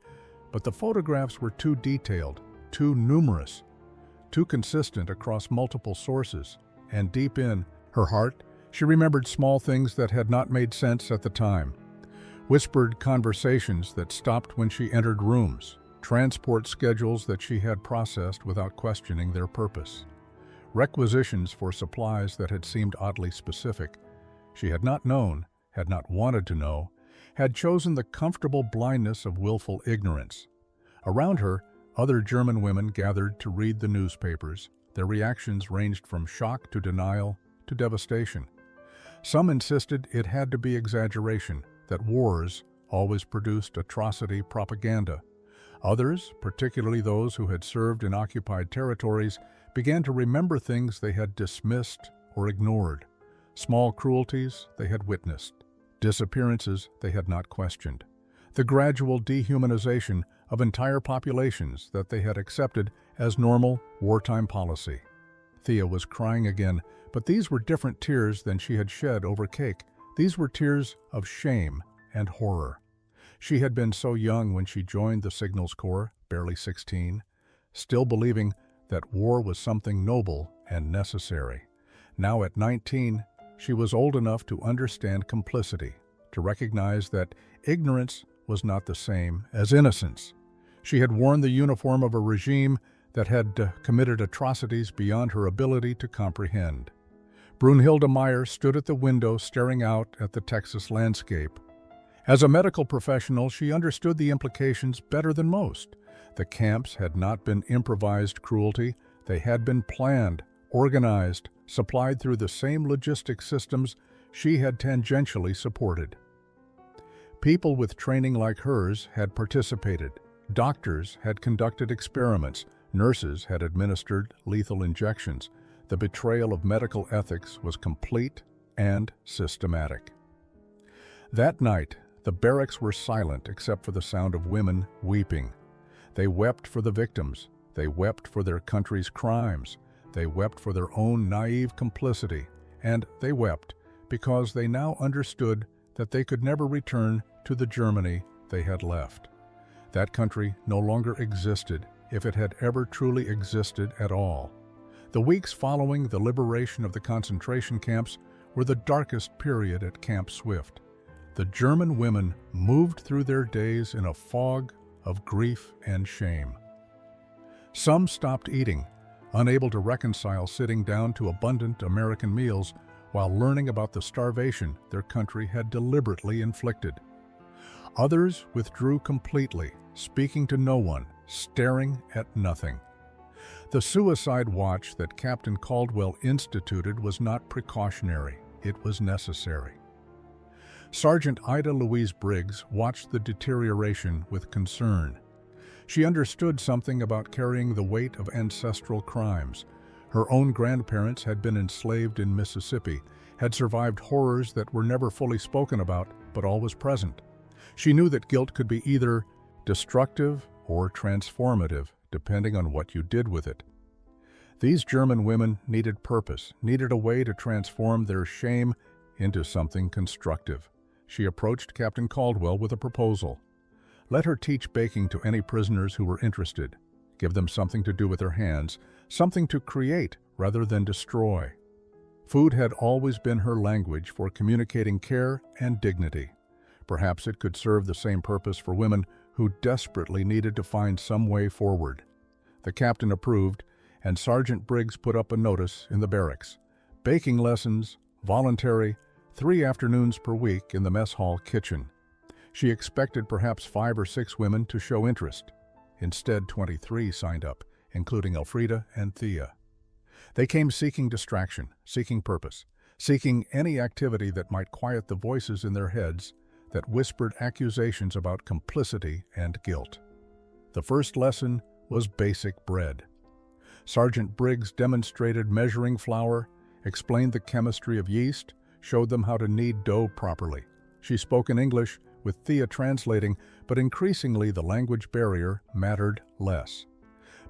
but the photographs were too detailed, too numerous, too consistent across multiple sources, and deep in her heart, she remembered small things that had not made sense at the time. Whispered conversations that stopped when she entered rooms, transport schedules that she had processed without questioning their purpose, requisitions for supplies that had seemed oddly specific. She had not known, had not wanted to know, had chosen the comfortable blindness of willful ignorance. Around her, other German women gathered to read the newspapers. Their reactions ranged from shock to denial to devastation. Some insisted it had to be exaggeration, that wars always produced atrocity propaganda. Others, particularly those who had served in occupied territories, began to remember things they had dismissed or ignored, small cruelties they had witnessed, disappearances they had not questioned, the gradual dehumanization of entire populations that they had accepted as normal wartime policy. Thea was crying again, but these were different tears than she had shed over cake. These were tears of shame and horror. She had been so young when she joined the Signals Corps, barely 16, still believing that war was something noble and necessary. Now at 19, she was old enough to understand complicity, to recognize that ignorance was not the same as innocence. She had worn the uniform of a regime that had committed atrocities beyond her ability to comprehend. Brunhilde Meyer stood at the window staring out at the Texas landscape. As a medical professional, she understood the implications better than most. The camps had not been improvised cruelty. They had been planned, organized, supplied through the same logistics systems she had tangentially supported. People with training like hers had participated. Doctors had conducted experiments. Nurses had administered lethal injections. The betrayal of medical ethics was complete and systematic. That night, the barracks were silent except for the sound of women weeping. They wept for the victims. They wept for their country's crimes. They wept for their own naive complicity. And they wept because they now understood that they could never return to the Germany they had left. That country no longer existed, if it had ever truly existed at all. The weeks following the liberation of the concentration camps were the darkest period at Camp Swift. The German women moved through their days in a fog of grief and shame. Some stopped eating, unable to reconcile sitting down to abundant American meals while learning about the starvation their country had deliberately inflicted. Others withdrew completely, speaking to no one, staring at nothing. The suicide watch that Captain Caldwell instituted was not precautionary, it was necessary. Sergeant Ida Louise Briggs watched the deterioration with concern. She understood something about carrying the weight of ancestral crimes. Her own grandparents had been enslaved in Mississippi, had survived horrors that were never fully spoken about, but always present. She knew that guilt could be either destructive or transformative, depending on what you did with it. These German women needed purpose, needed a way to transform their shame into something constructive. She approached Captain Caldwell with a proposal. Let her teach baking to any prisoners who were interested. give them something to do with their hands, something to create rather than destroy. Food had always been her language for communicating care and dignity. Perhaps it could serve the same purpose for women who desperately needed to find some way forward. The captain approved, and Sergeant Briggs put up a notice in the barracks. Baking lessons, voluntary, 3 afternoons per week in the mess hall kitchen. She expected perhaps 5 or 6 women to show interest. Instead, 23 signed up, including Elfrida and Thea. They came seeking distraction, seeking purpose, seeking any activity that might quiet the voices in their heads that whispered accusations about complicity and guilt. The first lesson was basic bread. Sergeant Briggs demonstrated measuring flour, explained the chemistry of yeast, showed them how to knead dough properly. She spoke in English, with Thea translating, but increasingly the language barrier mattered less.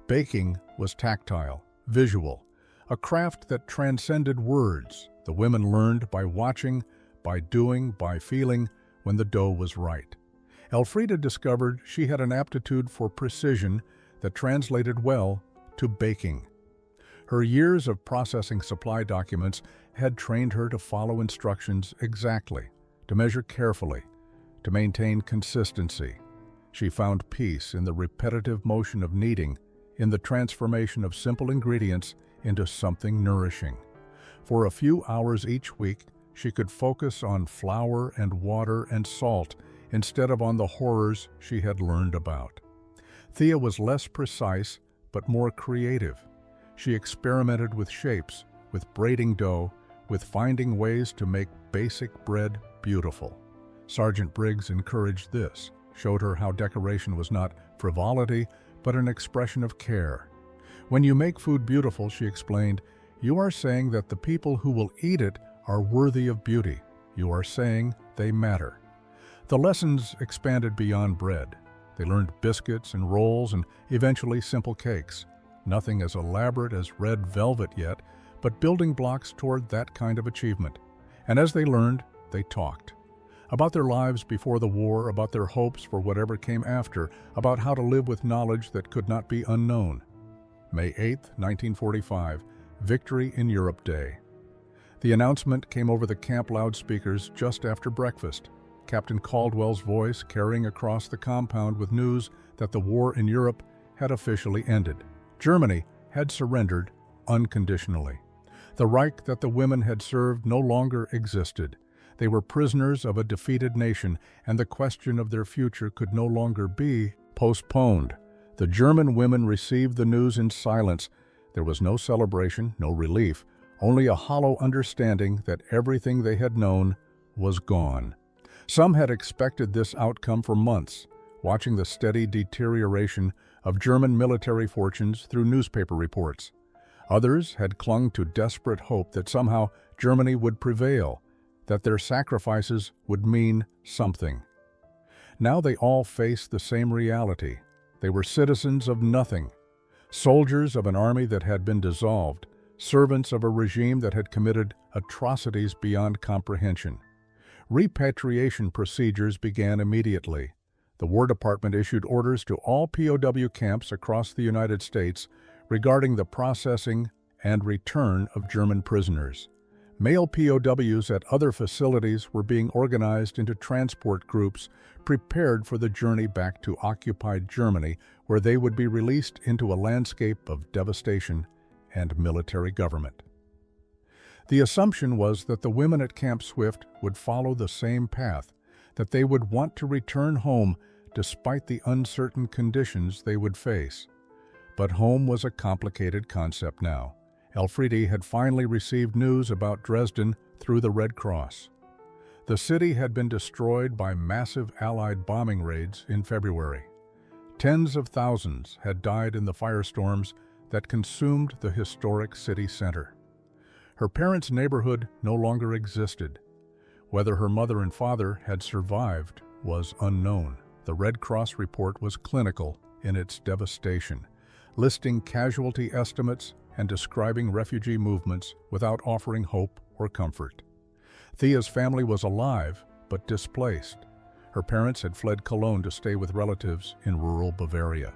Baking was tactile, visual, a craft that transcended words. The women learned by watching, by doing, by feeling when the dough was right. Elfrida discovered she had an aptitude for precision that translated well to baking. Her years of processing supply documents had trained her to follow instructions exactly, to measure carefully, to maintain consistency. She found peace in the repetitive motion of kneading, in the transformation of simple ingredients into something nourishing. For a few hours each week, she could focus on flour and water and salt instead of on the horrors she had learned about. Thea was less precise, but more creative. She experimented with shapes, with braiding dough, with finding ways to make basic bread beautiful. Sergeant Briggs encouraged this, showed her how decoration was not frivolity, but an expression of care. When you make food beautiful, she explained, you are saying that the people who will eat it are worthy of beauty. You are saying they matter. The lessons expanded beyond bread. They learned biscuits and rolls and eventually simple cakes. Nothing as elaborate as red velvet yet, but building blocks toward that kind of achievement. And as they learned, they talked. About their lives before the war, about their hopes for whatever came after, about how to live with knowledge that could not be unknown. May 8, 1945, Victory in Europe Day. The announcement came over the camp loudspeakers just after breakfast. Captain Caldwell's voice carrying across the compound with news that the war in Europe had officially ended. Germany had surrendered unconditionally. The Reich that the women had served no longer existed. They were prisoners of a defeated nation, and the question of their future could no longer be postponed. The German women received the news in silence. There was no celebration, no relief, only a hollow understanding that everything they had known was gone. Some had expected this outcome for months, watching the steady deterioration of German military fortunes through newspaper reports. Others had clung to desperate hope that somehow Germany would prevail, that their sacrifices would mean something. Now they all faced the same reality. They were citizens of nothing, soldiers of an army that had been dissolved, servants of a regime that had committed atrocities beyond comprehension. Repatriation procedures began immediately. The War Department issued orders to all POW camps across the United States regarding the processing and return of German prisoners. Male POWs at other facilities were being organized into transport groups prepared for the journey back to occupied Germany, where they would be released into a landscape of devastation and military government. The assumption was that the women at Camp Swift would follow the same path, that they would want to return home despite the uncertain conditions they would face. But home was a complicated concept now. Elfrida had finally received news about Dresden through the Red Cross. The city had been destroyed by massive Allied bombing raids in February. Tens of thousands had died in the firestorms that consumed the historic city center. Her parents' neighborhood no longer existed. Whether her mother and father had survived was unknown. The Red Cross report was clinical in its devastation, listing casualty estimates and describing refugee movements without offering hope or comfort. Thea's family was alive, but displaced. Her parents had fled Cologne to stay with relatives in rural Bavaria.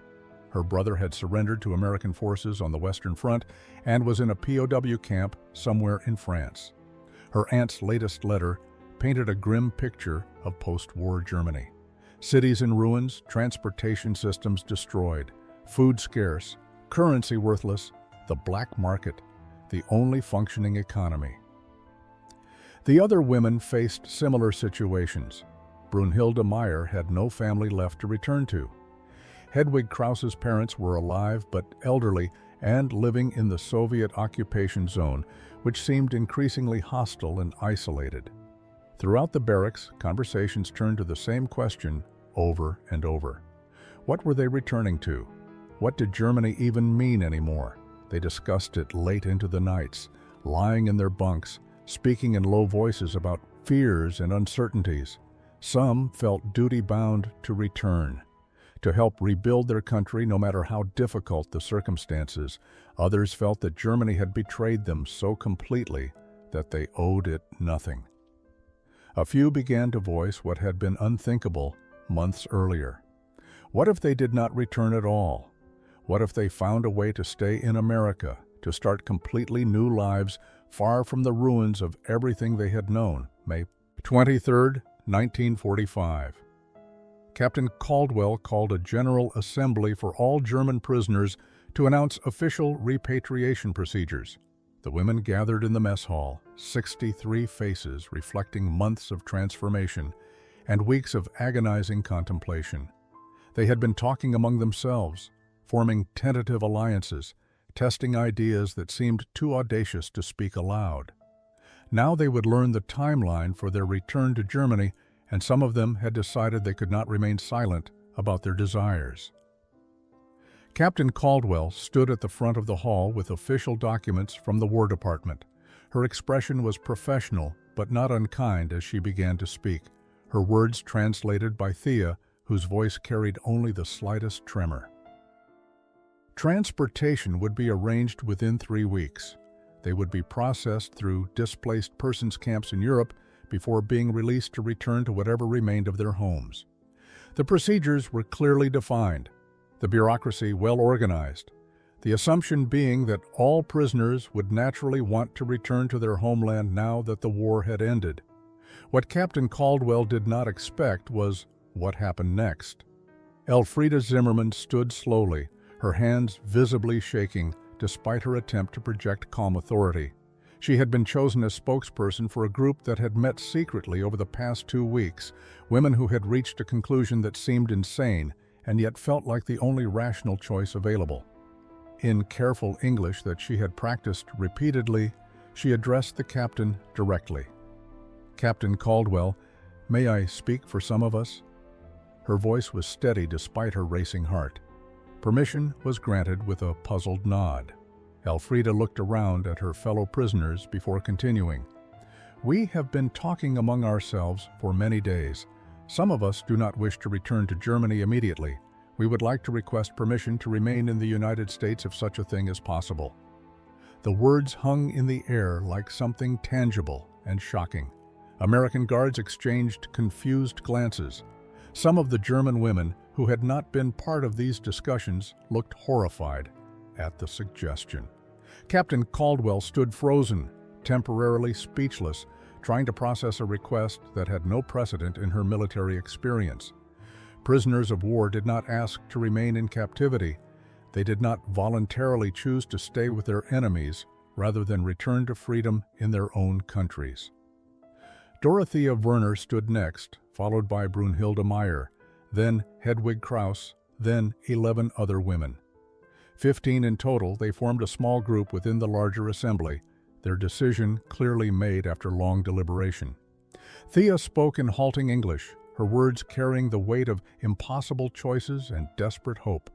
Her brother had surrendered to American forces on the Western Front and was in a POW camp somewhere in France. Her aunt's latest letter painted a grim picture of post-war Germany. Cities in ruins, transportation systems destroyed, food scarce, currency worthless, the black market, the only functioning economy. The other women faced similar situations. Brunhilde Meyer had no family left to return to. Hedwig Krause's parents were alive but elderly and living in the Soviet occupation zone, which seemed increasingly hostile and isolated. Throughout the barracks, conversations turned to the same question over and over. What were they returning to? What did Germany even mean anymore? They discussed it late into the nights, lying in their bunks, speaking in low voices about fears and uncertainties. Some felt duty-bound to return, to help rebuild their country no matter how difficult the circumstances. Others felt that Germany had betrayed them so completely that they owed it nothing. A few began to voice what had been unthinkable months earlier. What if they did not return at all? What if they found a way to stay in America, to start completely new lives far from the ruins of everything they had known? May 23, 1945. Captain Caldwell called a general assembly for all German prisoners to announce official repatriation procedures. The women gathered in the mess hall, 63 faces reflecting months of transformation and weeks of agonizing contemplation. They had been talking among themselves, forming tentative alliances, testing ideas that seemed too audacious to speak aloud. Now they would learn the timeline for their return to Germany, and some of them had decided they could not remain silent about their desires. Captain Caldwell stood at the front of the hall with official documents from the War Department. Her expression was professional but not unkind as she began to speak, her words translated by Thea, whose voice carried only the slightest tremor. Transportation would be arranged within 3 weeks. They would be processed through displaced persons camps in Europe before being released to return to whatever remained of their homes. The procedures were clearly defined, the bureaucracy well organized, the assumption being that all prisoners would naturally want to return to their homeland now that the war had ended. What Captain Caldwell did not expect was what happened next. Elfriede Zimmermann stood slowly, her hands visibly shaking despite her attempt to project calm authority. She had been chosen as spokesperson for a group that had met secretly over the past 2 weeks, women who had reached a conclusion that seemed insane and yet felt like the only rational choice available. In careful English that she had practiced repeatedly, she addressed the captain directly. "Captain Caldwell, may I speak for some of us?" Her voice was steady despite her racing heart. Permission was granted with a puzzled nod. Elfriede looked around at her fellow prisoners before continuing. "We have been talking among ourselves for many days. Some of us do not wish to return to Germany immediately. We would like to request permission to remain in the United States if such a thing is possible." The words hung in the air like something tangible and shocking. American guards exchanged confused glances. Some of the German women who had not been part of these discussions looked horrified at the suggestion. Captain Caldwell stood frozen, temporarily speechless, trying to process a request that had no precedent in her military experience. Prisoners of war did not ask to remain in captivity. They did not voluntarily choose to stay with their enemies rather than return to freedom in their own countries. Dorothea Werner stood next, followed by Brunhilde Meyer, then Hedwig Krause, then 11 other women. 15 in total, they formed a small group within the larger assembly, their decision clearly made after long deliberation. Thea spoke in halting English, her words carrying the weight of impossible choices and desperate hope.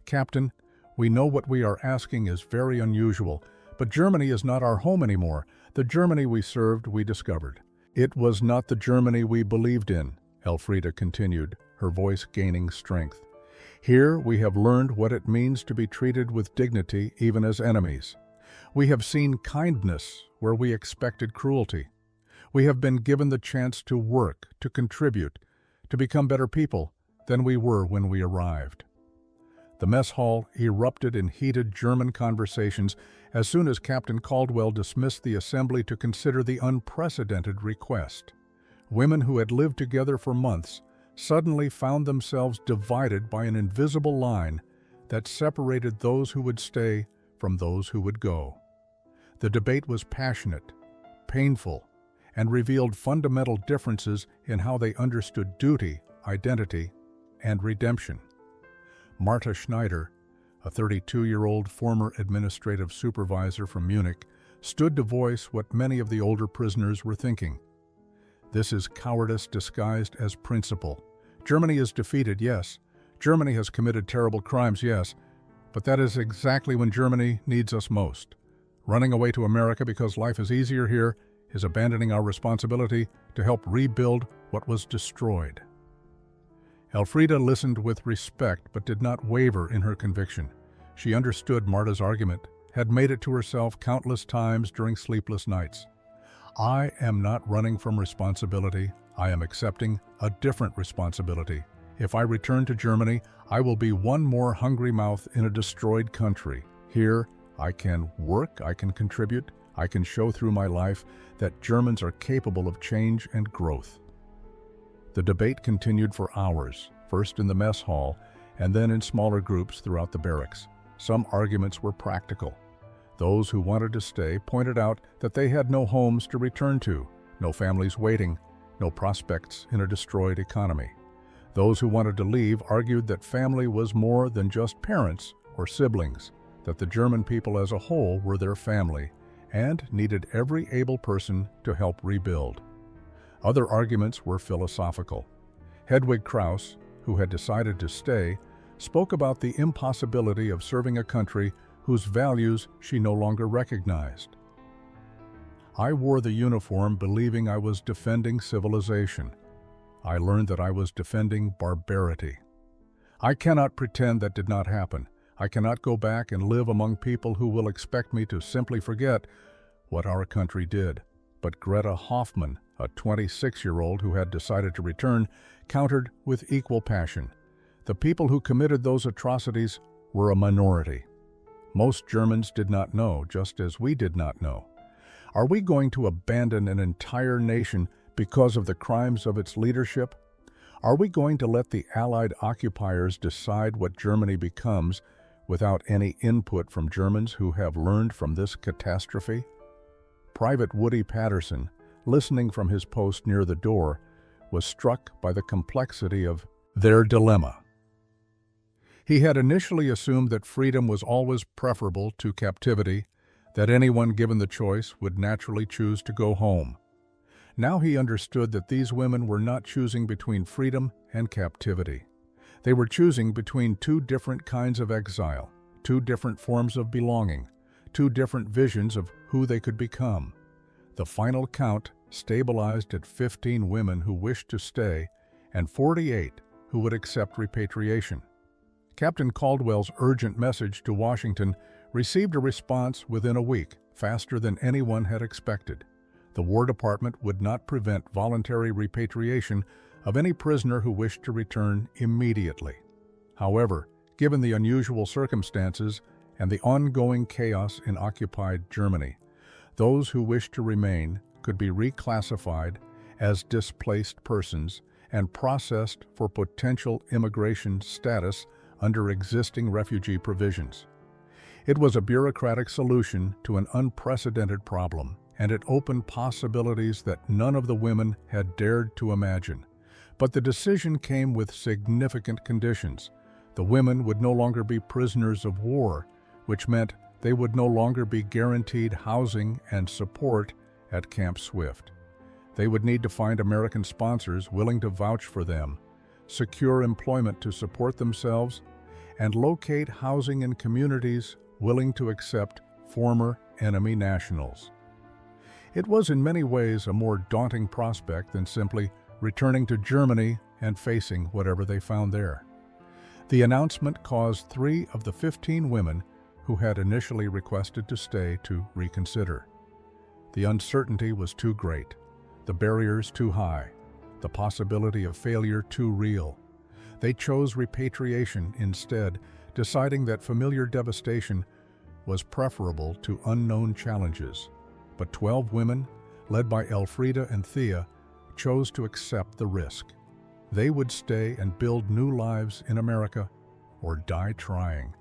"Captain, we know what we are asking is very unusual, but Germany is not our home anymore. The Germany we served, we discovered. It was not the Germany we believed in," Elfriede continued, her voice gaining strength. "Here we have learned what it means to be treated with dignity even as enemies. We have seen kindness where we expected cruelty. We have been given the chance to work, to contribute, to become better people than we were when we arrived." The mess hall erupted in heated German conversations as soon as Captain Caldwell dismissed the assembly to consider the unprecedented request. Women who had lived together for months suddenly found themselves divided by an invisible line that separated those who would stay from those who would go. The debate was passionate, painful, and revealed fundamental differences in how they understood duty, identity, and redemption. Martha Schneider, a 32-year-old former administrative supervisor from Munich, stood to voice what many of the older prisoners were thinking. This is cowardice disguised as principle. Germany is defeated, yes. Germany has committed terrible crimes, yes. But that is exactly when Germany needs us most. Running away to America because life is easier here is abandoning our responsibility to help rebuild what was destroyed. Elfriede listened with respect but did not waver in her conviction. She understood Marta's argument, had made it to herself countless times during sleepless nights. I am not running from responsibility. I am accepting a different responsibility. If I return to Germany, I will be one more hungry mouth in a destroyed country. Here, I can work, I can contribute, I can show through my life that Germans are capable of change and growth. The debate continued for hours, first in the mess hall and then in smaller groups throughout the barracks. Some arguments were practical. Those who wanted to stay pointed out that they had no homes to return to, no families waiting, no prospects in a destroyed economy. Those who wanted to leave argued that family was more than just parents or siblings, that the German people as a whole were their family and needed every able person to help rebuild. Other arguments were philosophical. Hedwig Krauss, who had decided to stay, spoke about the impossibility of serving a country whose values she no longer recognized. I wore the uniform believing I was defending civilization. I learned that I was defending barbarity. I cannot pretend that did not happen. I cannot go back and live among people who will expect me to simply forget what our country did. But Greta Hoffmann, a 26-year-old who had decided to return, countered with equal passion. The people who committed those atrocities were a minority. Most Germans did not know, just as we did not know. Are we going to abandon an entire nation because of the crimes of its leadership? Are we going to let the Allied occupiers decide what Germany becomes without any input from Germans who have learned from this catastrophe? Private Woody Patterson, listening from his post near the door, was struck by the complexity of their dilemma. He had initially assumed that freedom was always preferable to captivity, that anyone given the choice would naturally choose to go home. Now he understood that these women were not choosing between freedom and captivity. They were choosing between two different kinds of exile, two different forms of belonging, two different visions of who they could become. The final count stabilized at 15 women who wished to stay and 48 who would accept repatriation. Captain Caldwell's urgent message to Washington received a response within a week, faster than anyone had expected. The War Department would not prevent voluntary repatriation of any prisoner who wished to return immediately. However, given the unusual circumstances and the ongoing chaos in occupied Germany, those who wished to remain could be reclassified as displaced persons and processed for potential immigration status under existing refugee provisions. It was a bureaucratic solution to an unprecedented problem, and it opened possibilities that none of the women had dared to imagine. But the decision came with significant conditions. The women would no longer be prisoners of war, which meant they would no longer be guaranteed housing and support at Camp Swift. They would need to find American sponsors willing to vouch for them, secure employment to support themselves, and locate housing in communities willing to accept former enemy nationals. It was in many ways a more daunting prospect than simply returning to Germany and facing whatever they found there. The announcement caused 3 of the 15 women who had initially requested to stay to reconsider. The uncertainty was too great, the barriers too high, the possibility of failure too real. They chose repatriation instead, deciding that familiar devastation was preferable to unknown challenges. But 12 women, led by Elfrida and Thea, chose to accept the risk. They would stay and build new lives in America or die trying.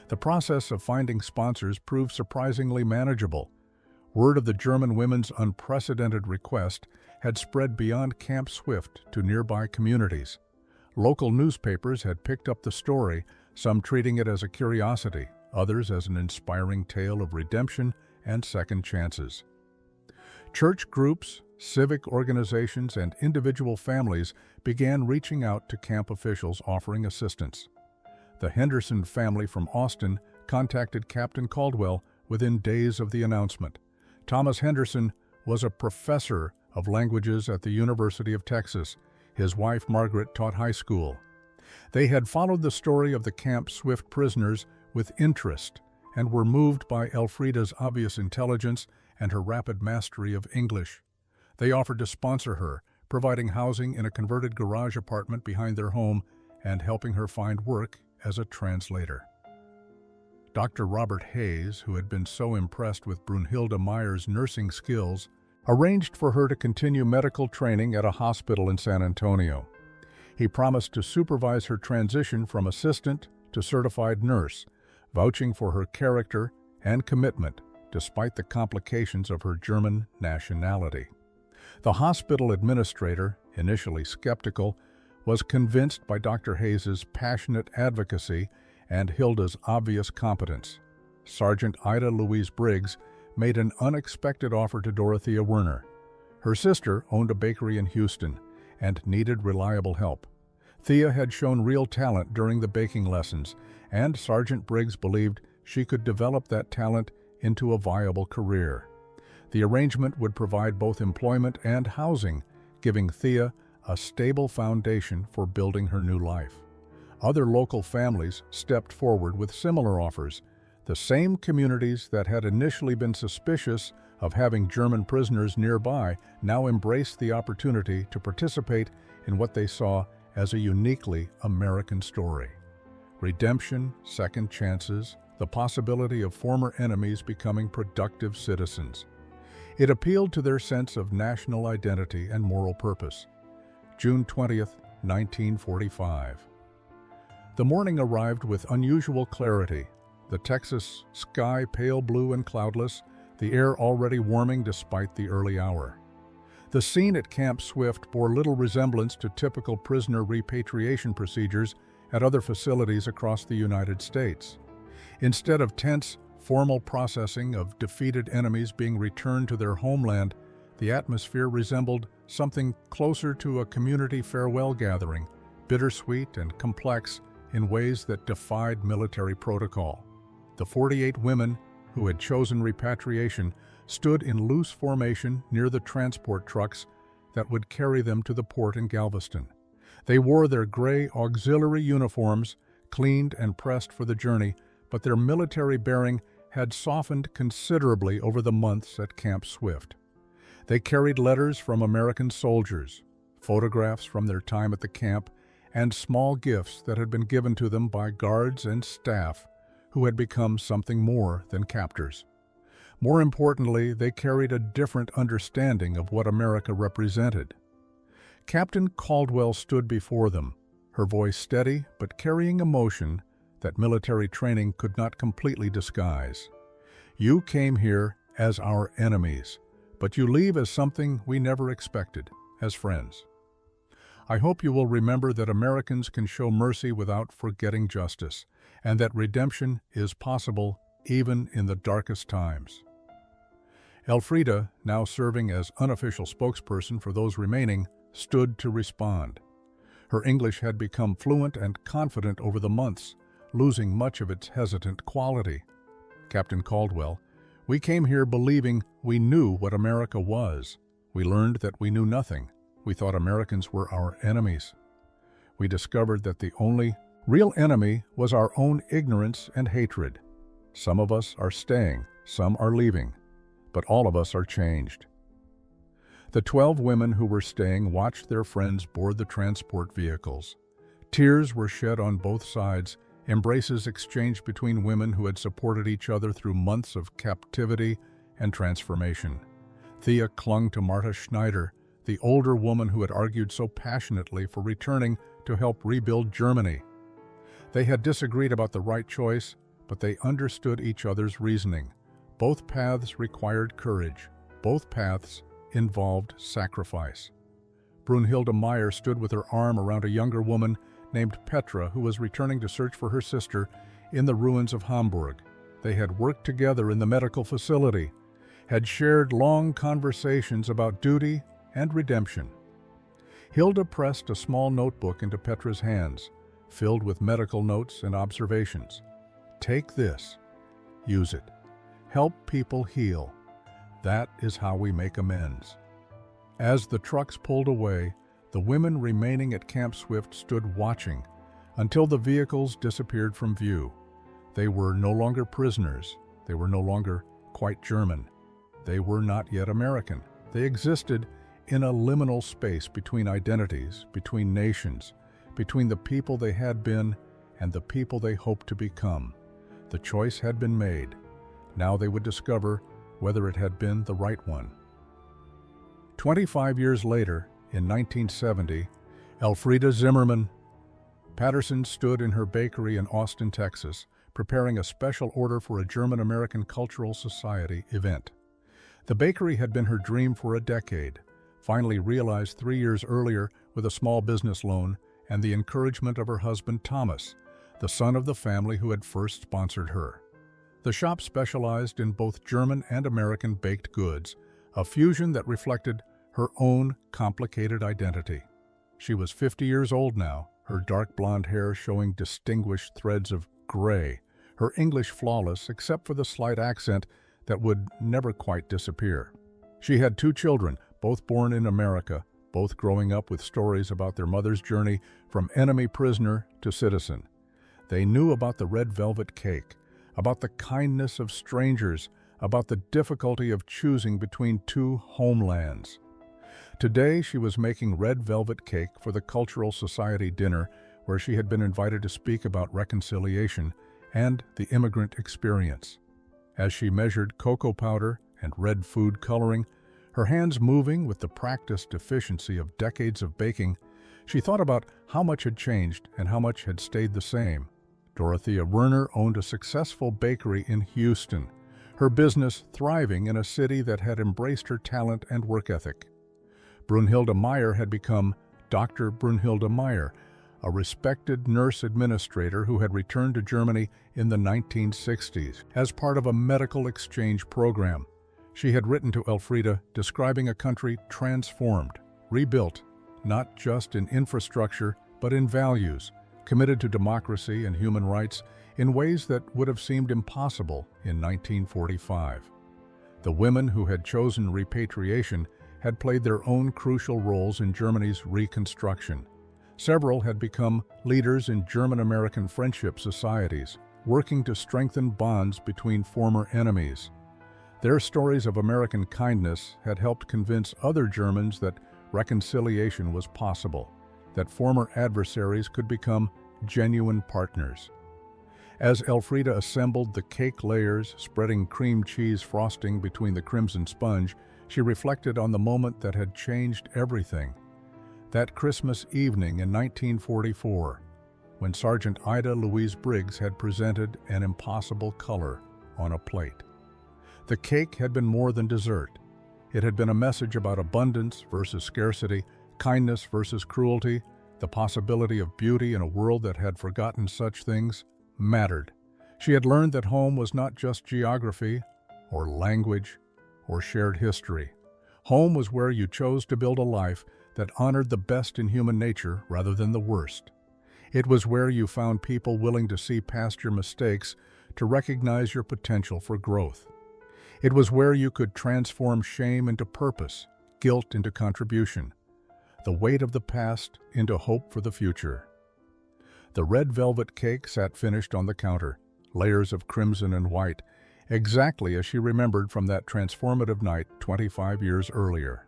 The process of finding sponsors proved surprisingly manageable. Word of the German women's unprecedented request had spread beyond Camp Swift to nearby communities. Local newspapers had picked up the story, some treating it as a curiosity, others as an inspiring tale of redemption and second chances. Church groups, civic organizations, and individual families began reaching out to camp officials offering assistance. The Henderson family from Austin contacted Captain Caldwell within days of the announcement. Thomas Henderson was a professor of languages at the University of Texas. His wife, Margaret, taught high school. They had followed the story of the Camp Swift prisoners with interest and were moved by Elfrida's obvious intelligence and her rapid mastery of English. They offered to sponsor her, providing housing in a converted garage apartment behind their home and helping her find work as a translator. Dr. Robert Hayes, who had been so impressed with Brunhilde Meyer's nursing skills, arranged for her to continue medical training at a hospital in San Antonio. He promised to supervise her transition from assistant to certified nurse, vouching for her character and commitment despite the complications of her German nationality. The hospital administrator, initially skeptical, was convinced by Dr. Hayes's passionate advocacy and Hilda's obvious competence. Sergeant Ida Louise Briggs made an unexpected offer to Dorothea Werner. Her sister owned a bakery in Houston and needed reliable help. Thea had shown real talent during the baking lessons, and Sergeant Briggs believed she could develop that talent into a viable career. The arrangement would provide both employment and housing, giving Thea a stable foundation for building her new life. Other local families stepped forward with similar offers. The same communities that had initially been suspicious of having German prisoners nearby now embraced the opportunity to participate in what they saw as a uniquely American story. Redemption, second chances, the possibility of former enemies becoming productive citizens. It appealed to their sense of national identity and moral purpose. June 20th, 1945. The morning arrived with unusual clarity. The Texas sky pale blue and cloudless, the air already warming despite the early hour. The scene at Camp Swift bore little resemblance to typical prisoner repatriation procedures at other facilities across the United States. Instead of tense, formal processing of defeated enemies being returned to their homeland, the atmosphere resembled something closer to a community farewell gathering, bittersweet and complex in ways that defied military protocol. The 48 women who had chosen repatriation stood in loose formation near the transport trucks that would carry them to the port in Galveston. They wore their gray auxiliary uniforms, cleaned and pressed for the journey, but their military bearing had softened considerably over the months at Camp Swift. They carried letters from American soldiers, photographs from their time at the camp, and small gifts that had been given to them by guards and staff who had become something more than captors. More importantly, they carried a different understanding of what America represented. Captain Caldwell stood before them, her voice steady but carrying emotion that military training could not completely disguise. "You came here as our enemies, but you leave as something we never expected, as friends. I hope you will remember that Americans can show mercy without forgetting justice, and that redemption is possible even in the darkest times." Elfrida, now serving as unofficial spokesperson for those remaining, stood to respond. Her English had become fluent and confident over the months, losing much of its hesitant quality. "Captain Caldwell, we came here believing we knew what America was. We learned that we knew nothing. We thought Americans were our enemies. We discovered that the only real enemy was our own ignorance and hatred. Some of us are staying, some are leaving, but all of us are changed." The 12 women who were staying watched their friends board the transport vehicles. Tears were shed on both sides embraces exchanged between women who had supported each other through months of captivity and transformation. Thea clung to Martha Schneider, the older woman who had argued so passionately for returning to help rebuild Germany. They had disagreed about the right choice, but they understood each other's reasoning. Both paths required courage. Both paths involved sacrifice. Brunhilde Meyer stood with her arm around a younger woman named Petra who was returning to search for her sister in the ruins of Hamburg. They had worked together in the medical facility, had shared long conversations about duty and redemption. Hilda pressed a small notebook into Petra's hands, filled with medical notes and observations. Take this. Use it. Help people heal. That is how we make amends. As the trucks pulled away, the women remaining at Camp Swift stood watching until the vehicles disappeared from view. They were no longer prisoners. They were no longer quite German. They were not yet American. They existed in a liminal space between identities, between nations, between the people they had been and the people they hoped to become. The choice had been made. Now they would discover whether it had been the right one. 25 years later, in 1970, Elfriede Zimmermann Patterson stood in her bakery in Austin, Texas, preparing a special order for a German-American Cultural Society event. The bakery had been her dream for a decade, finally realized 3 years earlier with a small business loan and the encouragement of her husband Thomas, the son of the family who had first sponsored her. The shop specialized in both German and American baked goods, a fusion that reflected her own complicated identity. She was 50 years old now, her dark blonde hair showing distinguished threads of gray, her English flawless except for the slight accent that would never quite disappear. She had 2 children, both born in America, both growing up with stories about their mother's journey from enemy prisoner to citizen. They knew about the red velvet cake, about the kindness of strangers, about the difficulty of choosing between 2 homelands. Today she was making red velvet cake for the Cultural Society dinner where she had been invited to speak about reconciliation and the immigrant experience. As she measured cocoa powder and red food coloring, her hands moving with the practiced efficiency of decades of baking, she thought about how much had changed and how much had stayed the same. Dorothea Werner owned a successful bakery in Houston, her business thriving in a city that had embraced her talent and work ethic. Brunhilde Meyer had become Dr. Brunhilde Meyer, a respected nurse administrator who had returned to Germany in the 1960s as part of a medical exchange program. She had written to Elfriede describing a country transformed, rebuilt, not just in infrastructure, but in values, committed to democracy and human rights in ways that would have seemed impossible in 1945. The women who had chosen repatriation had played their own crucial roles in Germany's reconstruction. Several had become leaders in German-American friendship societies, working to strengthen bonds between former enemies. Their stories of American kindness had helped convince other Germans that reconciliation was possible, that former adversaries could become genuine partners. As Elfriede assembled the cake layers, spreading cream cheese frosting between the crimson sponge, she reflected on the moment that had changed everything. That Christmas evening in 1944, when Sergeant Ida Louise Briggs had presented an impossible color on a plate. The cake had been more than dessert. It had been a message about abundance versus scarcity, kindness versus cruelty, the possibility of beauty in a world that had forgotten such things mattered. She had learned that home was not just geography or language or shared history. Home was where you chose to build a life that honored the best in human nature rather than the worst. It was where you found people willing to see past your mistakes to recognize your potential for growth. It was where you could transform shame into purpose, guilt into contribution, the weight of the past into hope for the future. The red velvet cake sat finished on the counter, layers of crimson and white, exactly as she remembered from that transformative night 25 years earlier.